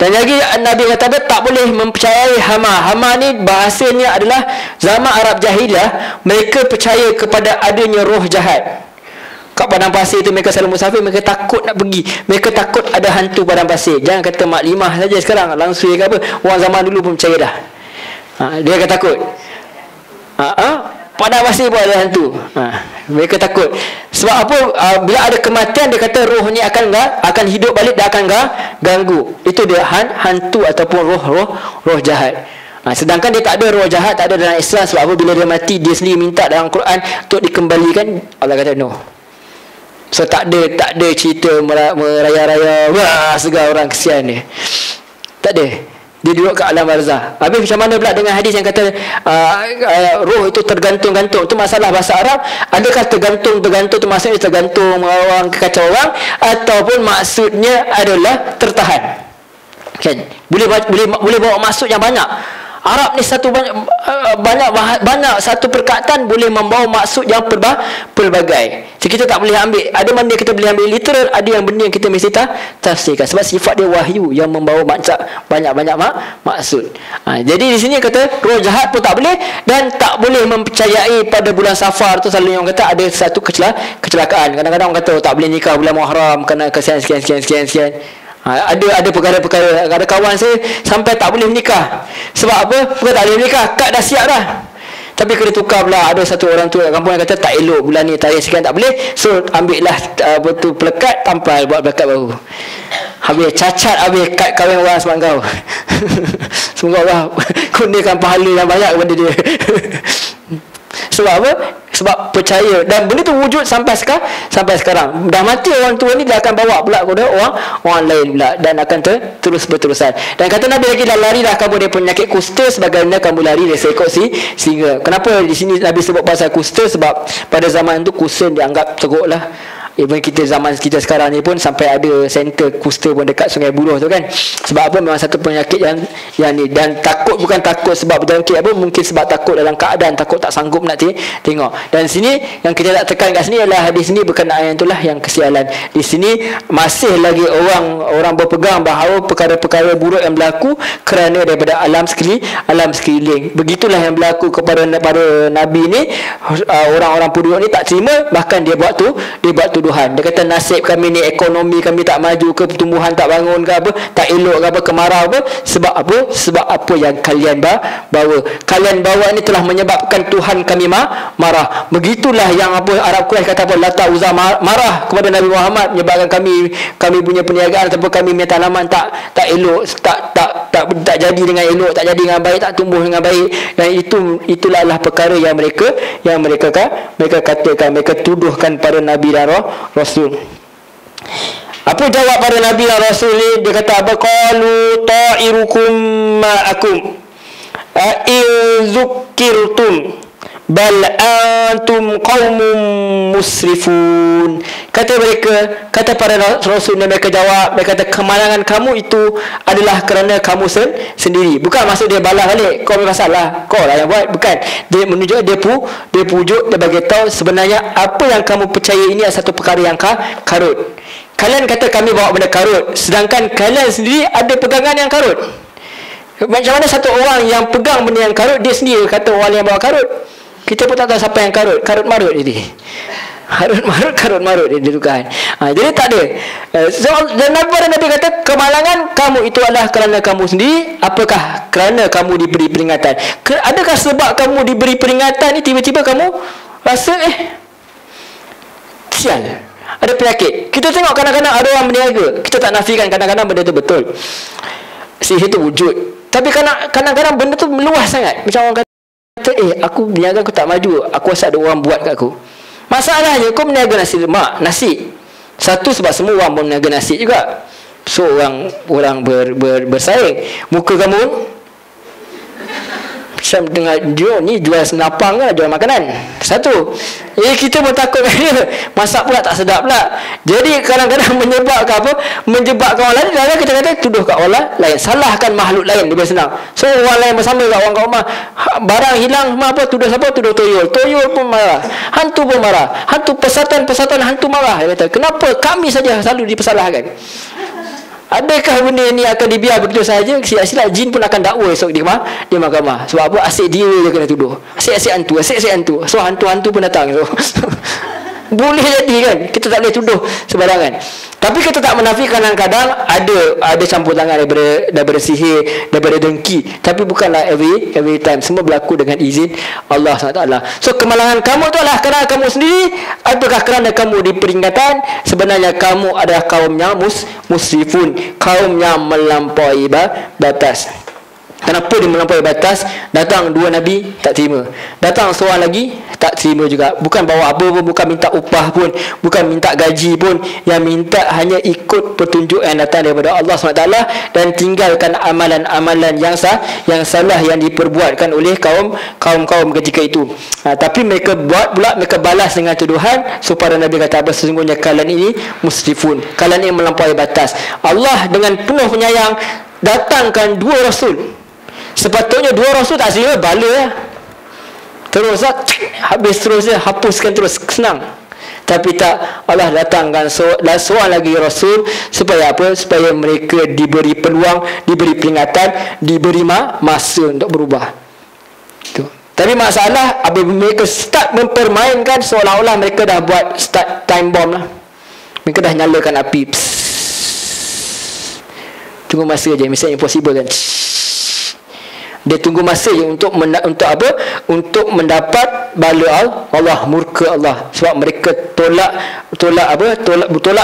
Dan lagi Nabi kata tak boleh mempercayai hama. Hama ni bahasanya adalah zaman Arab Jahiliyah, mereka percaya kepada adanya roh jahat. Kat padang pasir tu mereka selalu musafir, mereka takut nak pergi, mereka takut ada hantu padang pasir. Jangan kata Mak Limah saja sekarang, langsung ke apa, orang zaman dulu pun percaya dah. Dia akan takut. Padang pasir pun ada hantu. Mereka takut. Sebab apa? Bila ada kematian, dia kata roh ni akan hidup balik dan akan ganggu. Itu dia hantu ataupun roh jahat. Sedangkan dia tak ada roh jahat, tak ada dalam Islam. Sebab apa? Bila dia mati, dia sendiri minta dalam Quran untuk dikembalikan. Allah kata no. So tak ada cerita meraya-raya segala orang kesian dia. Tak ada. Dia duduk kat alam barzah. Habis macam mana pula dengan hadis yang kata roh itu tergantung-gantung? Itu masalah bahasa Arab. Adakah tergantung tu maksudnya tergantung orang, kekacau orang, ataupun maksudnya adalah tertahan? Kan? Boleh bawa maksud yang banyak. Arab ni banyak satu perkataan boleh membawa maksud yang pelbagai. Jadi kita tak boleh ambil, ada benda kita boleh ambil literal, ada yang benda yang kita mesti tafsirkan sebab sifat dia wahyu yang membawa banyak maksud. Jadi di sini kata roh jahat pun tak boleh, dan tak boleh mempercayai pada bulan Safar tu. Selalu orang kata ada satu kecelakaan. Kadang-kadang orang kata tak boleh nikah bulan Muharram kerana kesian. Ada perkara-perkara. Ada kawan saya sampai tak boleh menikah. Sebab apa? Bukan tak boleh menikah, kad dah siap dah, tapi kena tukar pula. Ada satu orang tua kat kampung yang kata tak elok bulan ni, tarikh sekian tak boleh. So ambillah betul pelekat, tampal buat pelekat baru. Habis cacat, habis kad kahwin orang sebab kau. Semoga Allah kurniakan pahala yang banyak kepada dia. Sebab apa? Sebab percaya, dan benda tu wujud sampai sekarang. Dah mati orang tua ni, dia akan bawa pula kepada orang lain pula, dan akan terus berterusan. Dan kata Nabi lagi, dah larilah kamu dari penyakit kusta sebagaimana kamu lari dari seekor singa. Kenapa di sini Nabi sebut pasal kusta? Sebab pada zaman tu kusta dianggap teruk lah. Even kita zaman kita sekarang ni pun sampai ada center kusta pun dekat Sungai Buloh tu kan. Sebab apa? Memang satu penyakit yang ni. Dan takut bukan takut sebab berjangkit apa, mungkin sebab takut dalam keadaan takut tak sanggup nak tengok. Dan sini yang kita nak tekan kat sini adalah hadis ni berkenaan itulah yang kesialan. Di sini masih lagi orang berpegang bahawa perkara-perkara buruk yang berlaku kerana daripada alam sekeliling. Begitulah yang berlaku kepada Nabi ni. Orang-orang penduduk ni tak terima, bahkan dia buat tuduhan. Dia kata nasib kami ni, ekonomi kami tak maju ke, pertumbuhan tak bangun ke apa, tak elok ke apa, kemarau apa. Sebab apa? Sebab apa yang kalian bawa. Kalian bawa ni telah menyebabkan Tuhan kami marah. Begitulah yang apa Arab Quraisy kata apa, Lata Uzza marah kepada Nabi Muhammad, menyebabkan kami punya perniagaan ataupun kami punya tanaman tak elok, tak jadi dengan elok, tak jadi dengan baik, tak tumbuh dengan baik. Dan itulah perkara yang mereka katakan, mereka tuduhkan pada Nabi dan Rasul. Apa jawab pada Nabi dan Rasul ni? Dia kata apa? Qalu ta'irukum ma'akum in zukkirtum bal antum qaumun musrifun. Kata para Rasul, mereka jawab, mereka kata kemalangan kamu itu adalah kerana kamu sendiri. Bukan maksud dia balas balik, kau bermasalah lah, kau lah yang buat. Bukan. Dia menunjuk, dia pujuk, dia bagi tahu sebenarnya apa yang kamu percaya ini adalah satu perkara yang karut. Kalian kata kami bawa benda karut, sedangkan kalian sendiri ada pegangan yang karut. Macam mana satu orang yang pegang benda yang karut, dia sendiri kata orang yang bawa karut? Kita pun tak tahu siapa yang karut marut jadi. Karut marut dia dugaan. Jadi tak ada. Dan Nabi kata kemalangan kamu itu adalah kerana kamu sendiri. Apakah kerana kamu diberi peringatan? Adakah sebab kamu diberi peringatan ni tiba-tiba kamu rasa sial, ada penyakit? Kita tengok kadang-kadang ada orang berniaga. Kita tak nafikan kadang-kadang benda tu betul, sihir tu wujud. Tapi kadang-kadang benda tu meluas sangat. Macam orang kata, aku berniaga aku tak maju, aku rasa ada orang buat kat aku. Masalahnya kau berniaga nasi. Satu sebab semua orang pun berniaga nasi juga. So orang bersaing. Muka kamu macam dengar dia ni jual senapang ke jual makanan. Satu. Kita pun takut dia. Masak pula tak sedap pula. Jadi kadang-kadang menyebabkan orang lain. Kadang-kadang kita kata tuduh kat orang lain. Salahkan makhluk lain, lebih senang. So orang lain bersama kat orang kat rumah, barang hilang, apa tuduh siapa? Tuduh toyol. Toyol pun marah. Hantu pun marah. Hantu pesatan hantu marah. Dia kata, kenapa kami saja selalu dipersalahkan? Adakah benda ni akan dibiar begitu saja? Sila-sila jin pun akan dakwa esok di mahkamah. Sebab apa? Asyik dia kena tuduh. Asyik hantu. So hantu-hantu pun datang. So boleh jadi kan, kita tak boleh tuduh sembarangan. Tapi kita tak menafikan kadang-kadang ada campur tangan daripada sihir, daripada dengki. Tapi bukanlah every time. Semua berlaku dengan izin Allah SWT. So kemalangan kamu tu adalah kerana kamu sendiri. Apakah kerana kamu diperingatan? Sebenarnya kamu adalah kaum yang musrifun, kaum yang melampaui batas. Kenapa dia melampaui batas? Datang dua Nabi, tak terima. Datang seorang lagi, tak terima juga. Bukan bawa apa pun, bukan minta upah pun, bukan minta gaji pun. Yang minta hanya ikut petunjuk yang datang daripada Allah SWT dan tinggalkan amalan-amalan yang salah yang diperbuatkan oleh kaum ketika itu. Tapi mereka buat pula, mereka balas dengan tuduhan. So para Nabi kata apa? Sesungguhnya kalian ini musrifun, kalian ini melampaui batas. Allah dengan penuh penyayang datangkan dua Rasul. Sepatutnya dua Rasul tak terima, bala lah. Terus habis terus dia hapuskan terus, senang. Tapi tak, Allah datangkan seorang lagi Rasul. Supaya apa? Supaya mereka diberi peluang, diberi peringatan, diberi masa untuk berubah. Itu. Tapi masalah apabila mereka start mempermainkan, seolah-olah mereka dah buat start time bomb lah. Mereka dah nyalakan api. Tunggu masa je, Mission Impossible kan. Dia tunggu masa je untuk apa? Untuk mendapat bala Allah, murka Allah. Sebab mereka tolak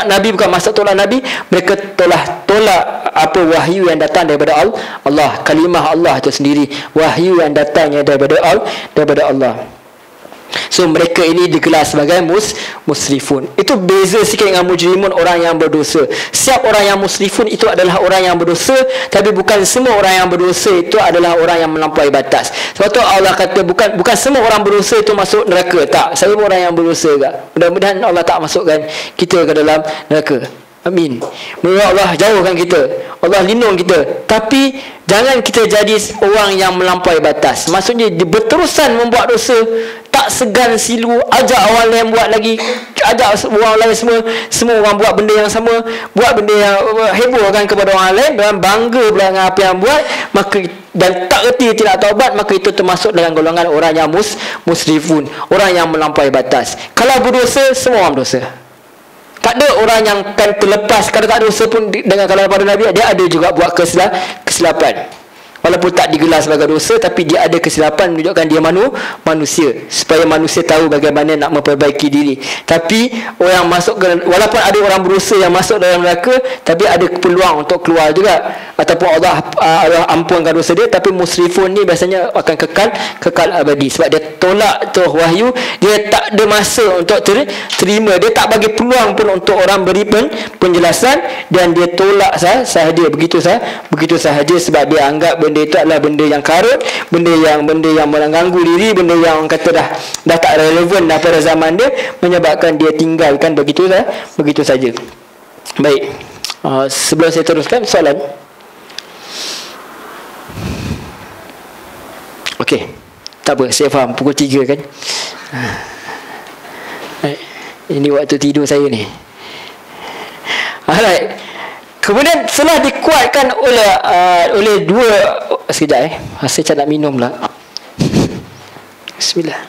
Nabi. Bukan maksud tolak Nabi, mereka tolak apa wahyu yang datang daripada Allah, kalimah Allah itu sendiri, wahyu yang datangnya daripada Allah. So mereka ini digelar sebagai musrifun. Itu beza sikit dengan mujrimun, orang yang berdosa. Setiap orang yang musrifun itu adalah orang yang berdosa, tapi bukan semua orang yang berdosa itu adalah orang yang melampaui batas. Sebab tu Allah kata bukan semua orang berdosa itu masuk neraka. Tak, semua orang yang berdosa juga. Mudah-mudahan Allah tak masukkan kita ke dalam neraka. Amin. Moga Allah jauhkan kita, Allah lindung kita. Tapi jangan kita jadi orang yang melampaui batas. Maksudnya berterusan membuat dosa, tak segan silu, ajak orang lain buat lagi, ajak orang lain semua orang buat benda yang sama, buat benda yang hebohkan kepada orang lain, dan bangga pula dengan apa yang buat, maka dan tak reti tidak taubat, maka itu termasuk dalam golongan orang yang musrifun, orang yang melampaui batas. Kalau berdosa, semua orang berdosa. Tak ada orang yang akan terlepas. Kalau tak ada dosa pun dengan kalangan para Nabi, dia ada juga buat kesilapan. Walaupun tak digelar sebagai dosa, tapi dia ada kesilapan, menunjukkan dia manusia, supaya manusia tahu bagaimana nak memperbaiki diri. Tapi orang masuk ke, walaupun ada orang berdosa yang masuk dalam neraka, tapi ada peluang untuk keluar juga, ataupun Allah ampunkan dosa dia. Tapi musrifun ni biasanya akan kekal abadi, sebab dia tolak tu wahyu, dia tak ada masa untuk terima, dia tak bagi peluang pun untuk orang beri penjelasan, dan dia tolak sahaja begitu sahaja, sebab dia anggap benda itu adalah benda yang karut, benda yang mengganggu diri, benda yang orang kata dah tak relevan dah pada zaman dia, menyebabkan dia tinggalkan begitu saja. Baik, sebelum saya teruskan soalan. Okey, tak apa, saya faham pukul 3 kan. Ini waktu tidur saya ni. Alright. Kemudian setelah dikuatkan oleh dua, sekejap saya macam nak minum lah. Bismillah.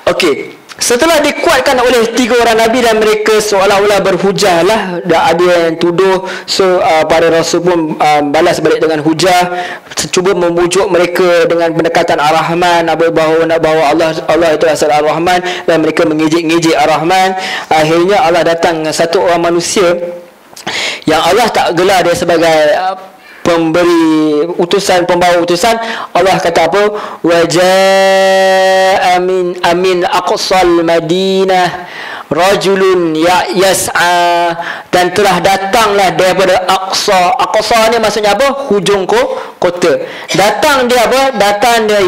Okey, setelah dikuatkan oleh 3 orang Nabi dan mereka seolah-olah berhujah lah, ada yang tuduh, so para Rasul pun balas balik dengan hujah, cuba memujuk mereka dengan pendekatan Ar-Rahman, bahawa Allah itu asal Ar-Rahman, dan mereka mengejek-ngejek Ar-Rahman. Akhirnya Allah datang dengan satu orang manusia yang Allah tak gelar dia sebagai pemberi utusan, pembawa utusan. Allah kata apa? Wajaa amin aqsal Madinah rajulun yas'a, dan telah datanglah daripada Aqsa. Aqsa ni maksudnya apa? Hujung kota. Datang dia apa? Datang dia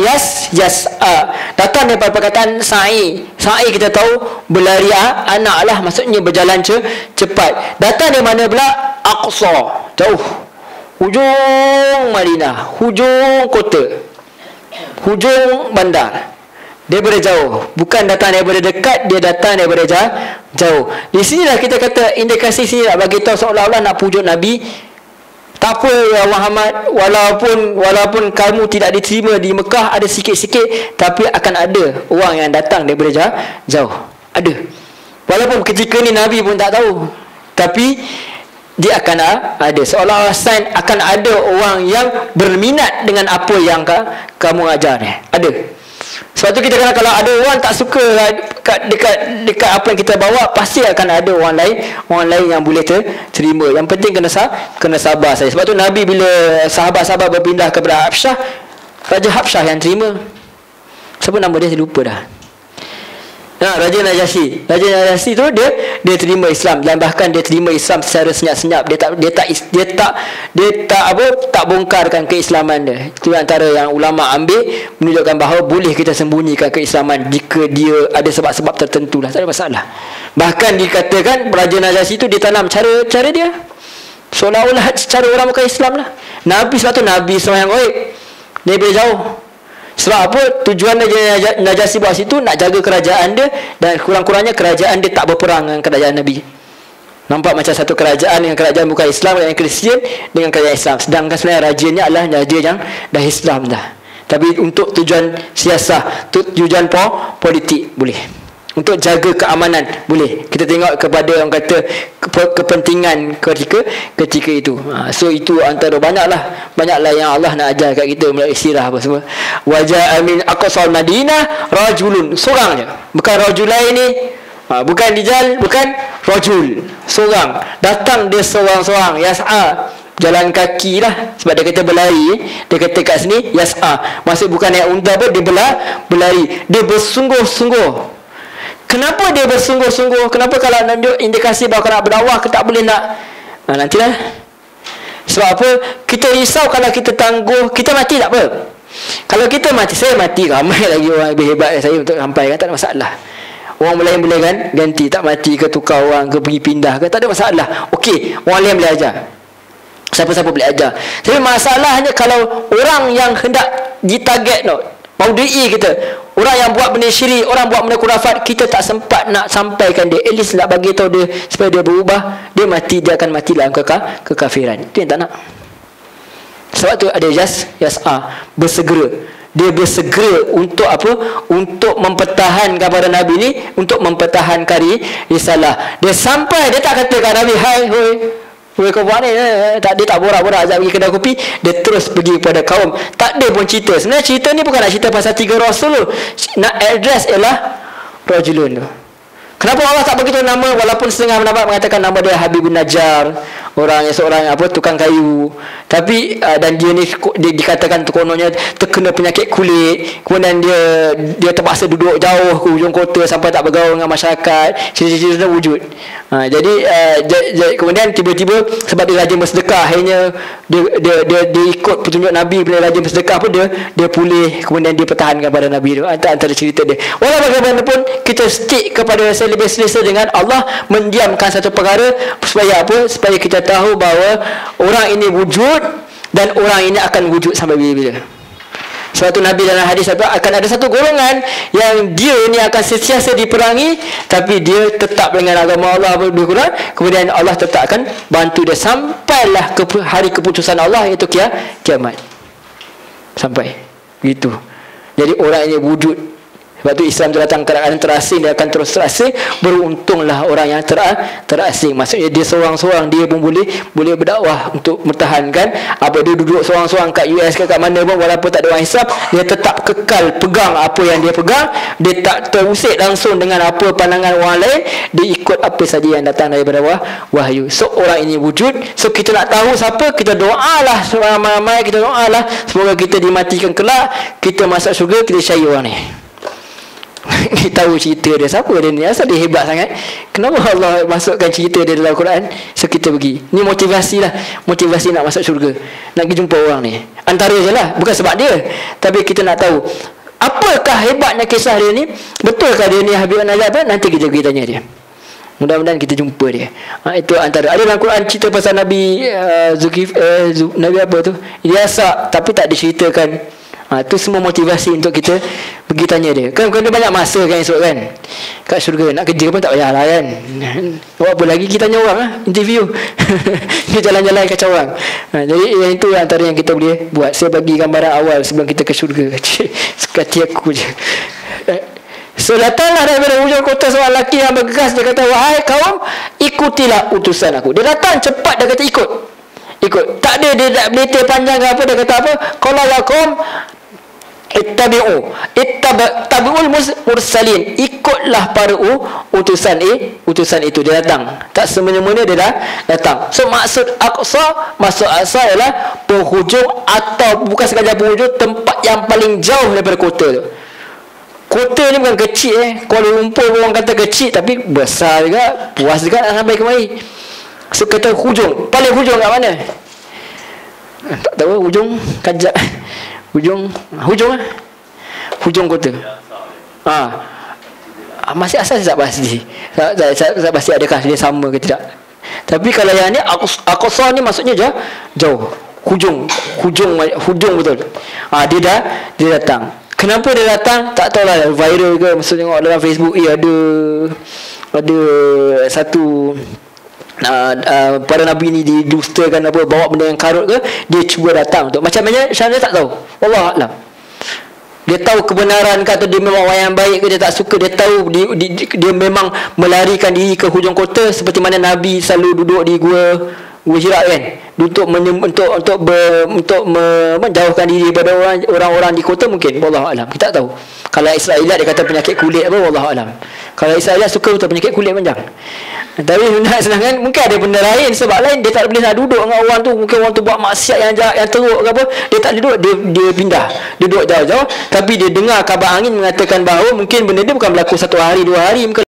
yas'a. Datang daripada perkataan sa'i. Sa'i kita tahu berlari anak lah, maksudnya berjalan cepat. Datang dari mana pula? Aqsa, jauh, hujung Madinah, hujung kota, hujung bandar. Daripada jauh, bukan datang daripada dekat, dia datang daripada jauh. Di sinilah kita kata indikasi sini nak bagi tahu seolah-olah nak pujuk Nabi. Tak apa ya Muhammad, walaupun kamu tidak diterima di Mekah, ada sikit-sikit, tapi akan ada orang yang datang daripada jauh. Ada. Walaupun ketika ni Nabi pun tak tahu, tapi dia akan ada, seolah-olah sign akan ada orang yang berminat dengan apa yang kamu ajar ni. Ada. Sebab tu kita kena, kalau ada orang tak suka dekat apa yang kita bawa, pasti akan ada orang lain yang boleh terima. Yang penting kena sabar saja. Sebab tu Nabi bila sahabat-sahabat berpindah kepada Habsyah, Raja Habsyah yang terima. Siapa nama dia, saya lupa dah. Raja Najasyi. Raja Najasyi tu dia terima Islam, dan bahkan dia terima Islam secara senyap-senyap. Dia tak bongkarkan keislaman dia. Itu antara yang ulama ambil, menunjukkan bahawa boleh kita sembunyikan keislaman jika dia ada sebab-sebab tertentu lah, tak ada masalah. Bahkan dikatakan Raja Najasyi tu dia tanam cara dia, seolah-olah cara orang bukan Islam lah. Nabi, sebab tu Nabi seorang yang gaib, dia boleh jauh. Sebab apa? Tujuan Najasyi buat situ nak jaga kerajaan dia, dan kurang-kurangnya kerajaan dia tak berperang dengan kerajaan Nabi. Nampak macam satu kerajaan dengan kerajaan bukan Islam, yang Kristian dengan kerajaan Islam. Sedangkan sebenarnya rajanya adalah raja yang dah Islam dah. Tapi untuk tujuan siasah, tujuan politik boleh. Untuk jaga keamanan boleh. Kita tengok kepada orang kata kepentingan ketika itu. So itu antara banyaklah yang Allah nak ajar kat kita melalui sirah apa semua. Wajah amin aqsal Madinah rajulun, seorang je, bukan rajulain ni. Bukan rijal, bukan rajul, seorang. Datang dia seorang-seorang, yas'a, jalan kaki lah. Sebab dia kata berlari, dia kata kat sini yas'a, maksud bukan naik unta apa, dia berlari, dia bersungguh-sungguh. Kenapa dia bersungguh-sungguh? Kenapa kalau nak indikasi bahawa nak berdakwah kita tak boleh nak nantilah. Sebab apa? Kita risau kalau kita tangguh, kita mati tak apa. Kalau kita mati, saya mati, ramai lagi orang lebih hebat dari saya untuk sampai kan, tak ada masalah. Orang lain boleh kan ganti, tak mati ke, tukar orang ke, pergi pindah ke, tak ada masalah. Okey, orang lain boleh ajar, siapa-siapa boleh ajar. Tapi masalahnya kalau orang yang hendak ditarget maudui kita, orang yang buat benda syirik, orang buat benda khurafat, kita tak sempat nak sampaikan dia, at least nak bagi tahu dia supaya dia berubah. Dia mati, dia akan mati dalam kekafiran. Itu yang tak nak. Sebab tu ada yas'a, bersegera. Dia bersegera untuk apa? Untuk mempertahankan kepada Nabi ni, untuk mempertahankan risalah. Dia sampai, dia tak kata kat Nabi, hai, hoi kau buat ni, tak, dia tak borak-borak ajak pergi kedai kopi. Dia terus pergi kepada kaum. Tak ada pun cerita. Sebenarnya cerita ni bukan nak cerita pasal 3 rasul tu. Nak address ialah rajulun tu. Kenapa Allah tak begitu nama, walaupun setengah pendapat mengatakan nama dia Habibun Najjar, orang yang seorang apa tukang kayu. Tapi dan dia ni dia dikatakan kononnya terkena penyakit kulit, kemudian dia terpaksa duduk jauh ke hujung kota sampai tak bergaul dengan masyarakat. Cerita-cerita wujud. Jadi kemudian tiba-tiba sebab dia rajin bersedekah, akhirnya dia ikut petunjuk Nabi, bila rajin bersedekah pun dia pulih, kemudian dia pertahankan pada Nabi tu. Antara cerita dia. Walau bagaimanapun kita stick kepada lebih selesa dengan Allah mendiamkan satu perkara supaya apa? Supaya kita tahu bahawa orang ini wujud dan orang ini akan wujud sampai bila-bila. Sebab tu Nabi dalam hadis akan ada satu golongan yang dia ni akan sentiasa diperangi, tapi dia tetap dengan agama Allah lebih kurang. Kemudian Allah tetap akan bantu dia sampailah ke hari keputusan Allah, iaitu kiamat. Sampai gitu. Jadi orang ini wujud. Sebab tu Islam tu datang keadaan terasing, dia akan terus terasing. Beruntunglah orang yang terasing. Maksudnya dia seorang-seorang, dia pun boleh berdakwah untuk mempertahankan apa, dia duduk seorang-seorang kat US ke kat mana pun, walaupun tak ada orang Islam, dia tetap kekal pegang apa yang dia pegang. Dia tak terusik langsung dengan apa pandangan orang lain. Dia ikut apa saja yang datang daripada wahyu. So orang ini wujud. So kita nak tahu siapa, kita doalah ramai-ramai, kita doalah semoga kita dimatikan kelak, kita masuk syurga, kita syahid orang ni. Kita tahu cerita dia, siapa dia ni, asal dia hebat sangat, kenapa Allah masukkan cerita dia dalam Quran. So kita pergi, ni motivasi lah, motivasi nak masuk syurga, nak pergi jumpa orang ni. Antara je lah, bukan sebab dia, tapi kita nak tahu apakah hebatnya kisah dia ni, betulkah dia ni Habibun Najjar. Nanti kita pergi tanya dia, mudah-mudahan kita jumpa dia. Itu antara. Ada dalam Quran cerita pasal Nabi Nabi apa tu, Ilyasa, tapi tak diceritakan. Itu semua motivasi untuk kita pergi tanya dia. Kan dia banyak masa kan esok kan, kat syurga. Nak kerja pun tak payah lah kan. Buat apa lagi kita tanya orang lah, interview. Dia jalan-jalan kacau orang. Jadi yang itu antara yang kita boleh buat. Saya bagi gambaran awal sebelum kita ke syurga. Sekati aku je. So datanglah daripada hujung kota seorang lelaki yang bergegas. Dia kata, wahai kaum, ikutilah utusan aku. Dia datang cepat, dia kata ikut. Tak ada dia tak belitih panjang ke apa. Dia kata apa? Qala ya qaum ittabi'ul mursalin, ikutlah para utusan itu. Dia datang, tak semena-mena dia dah datang. So maksud Aqsa ialah penghujung, atau bukan sekadar penghujung, tempat yang paling jauh daripada kota tu. Kota ni bukan kecil Kuala Lumpur orang kata kecil, tapi besar juga, puas juga nak sampai kemari. So kata hujung, paling hujung kat mana? Tak tahu, hujung Kajak, hujung kota. Masih asal saya tak pasti. Saya pasti adakah dia sama ke tidak. Tapi kalau yang ni Aqsa ni maksudnya jauh. Hujung betul. Dia datang. Kenapa dia datang? Tak tahulah, viral ke, maksudnya tengok dalam Facebook ada satu para Nabi ni didustakan apa, bawa benda yang karut ke, dia cuba datang untuk macam mana, saya tak tahu, wallah alam. Dia tahu kebenaran ke, atau dia memang orang yang baik ke, dia tak suka. Dia tahu dia memang melarikan diri ke hujung kota, seperti mana Nabi selalu duduk di gua Hira kan, untuk menjauhkan diri daripada orang-orang di kota. Mungkin wallah alam, kita tak tahu. Kalau Israeliat dia kata penyakit kulit apa, wallah alam. Kalau Israeliat suka betul penyakit kulit panjang. Tapi benda sedangkan mungkin ada benda lain, sebab lain dia tak boleh nak duduk dengan orang tu. Mungkin orang tu buat maksiat yang jahat, yang teruk ke apa, dia tak boleh duduk, dia pindah, dia duduk jauh-jauh. Tapi dia dengar kabar angin mengatakan bahawa mungkin benda dia bukan berlaku 1 hari 2 hari, mungkin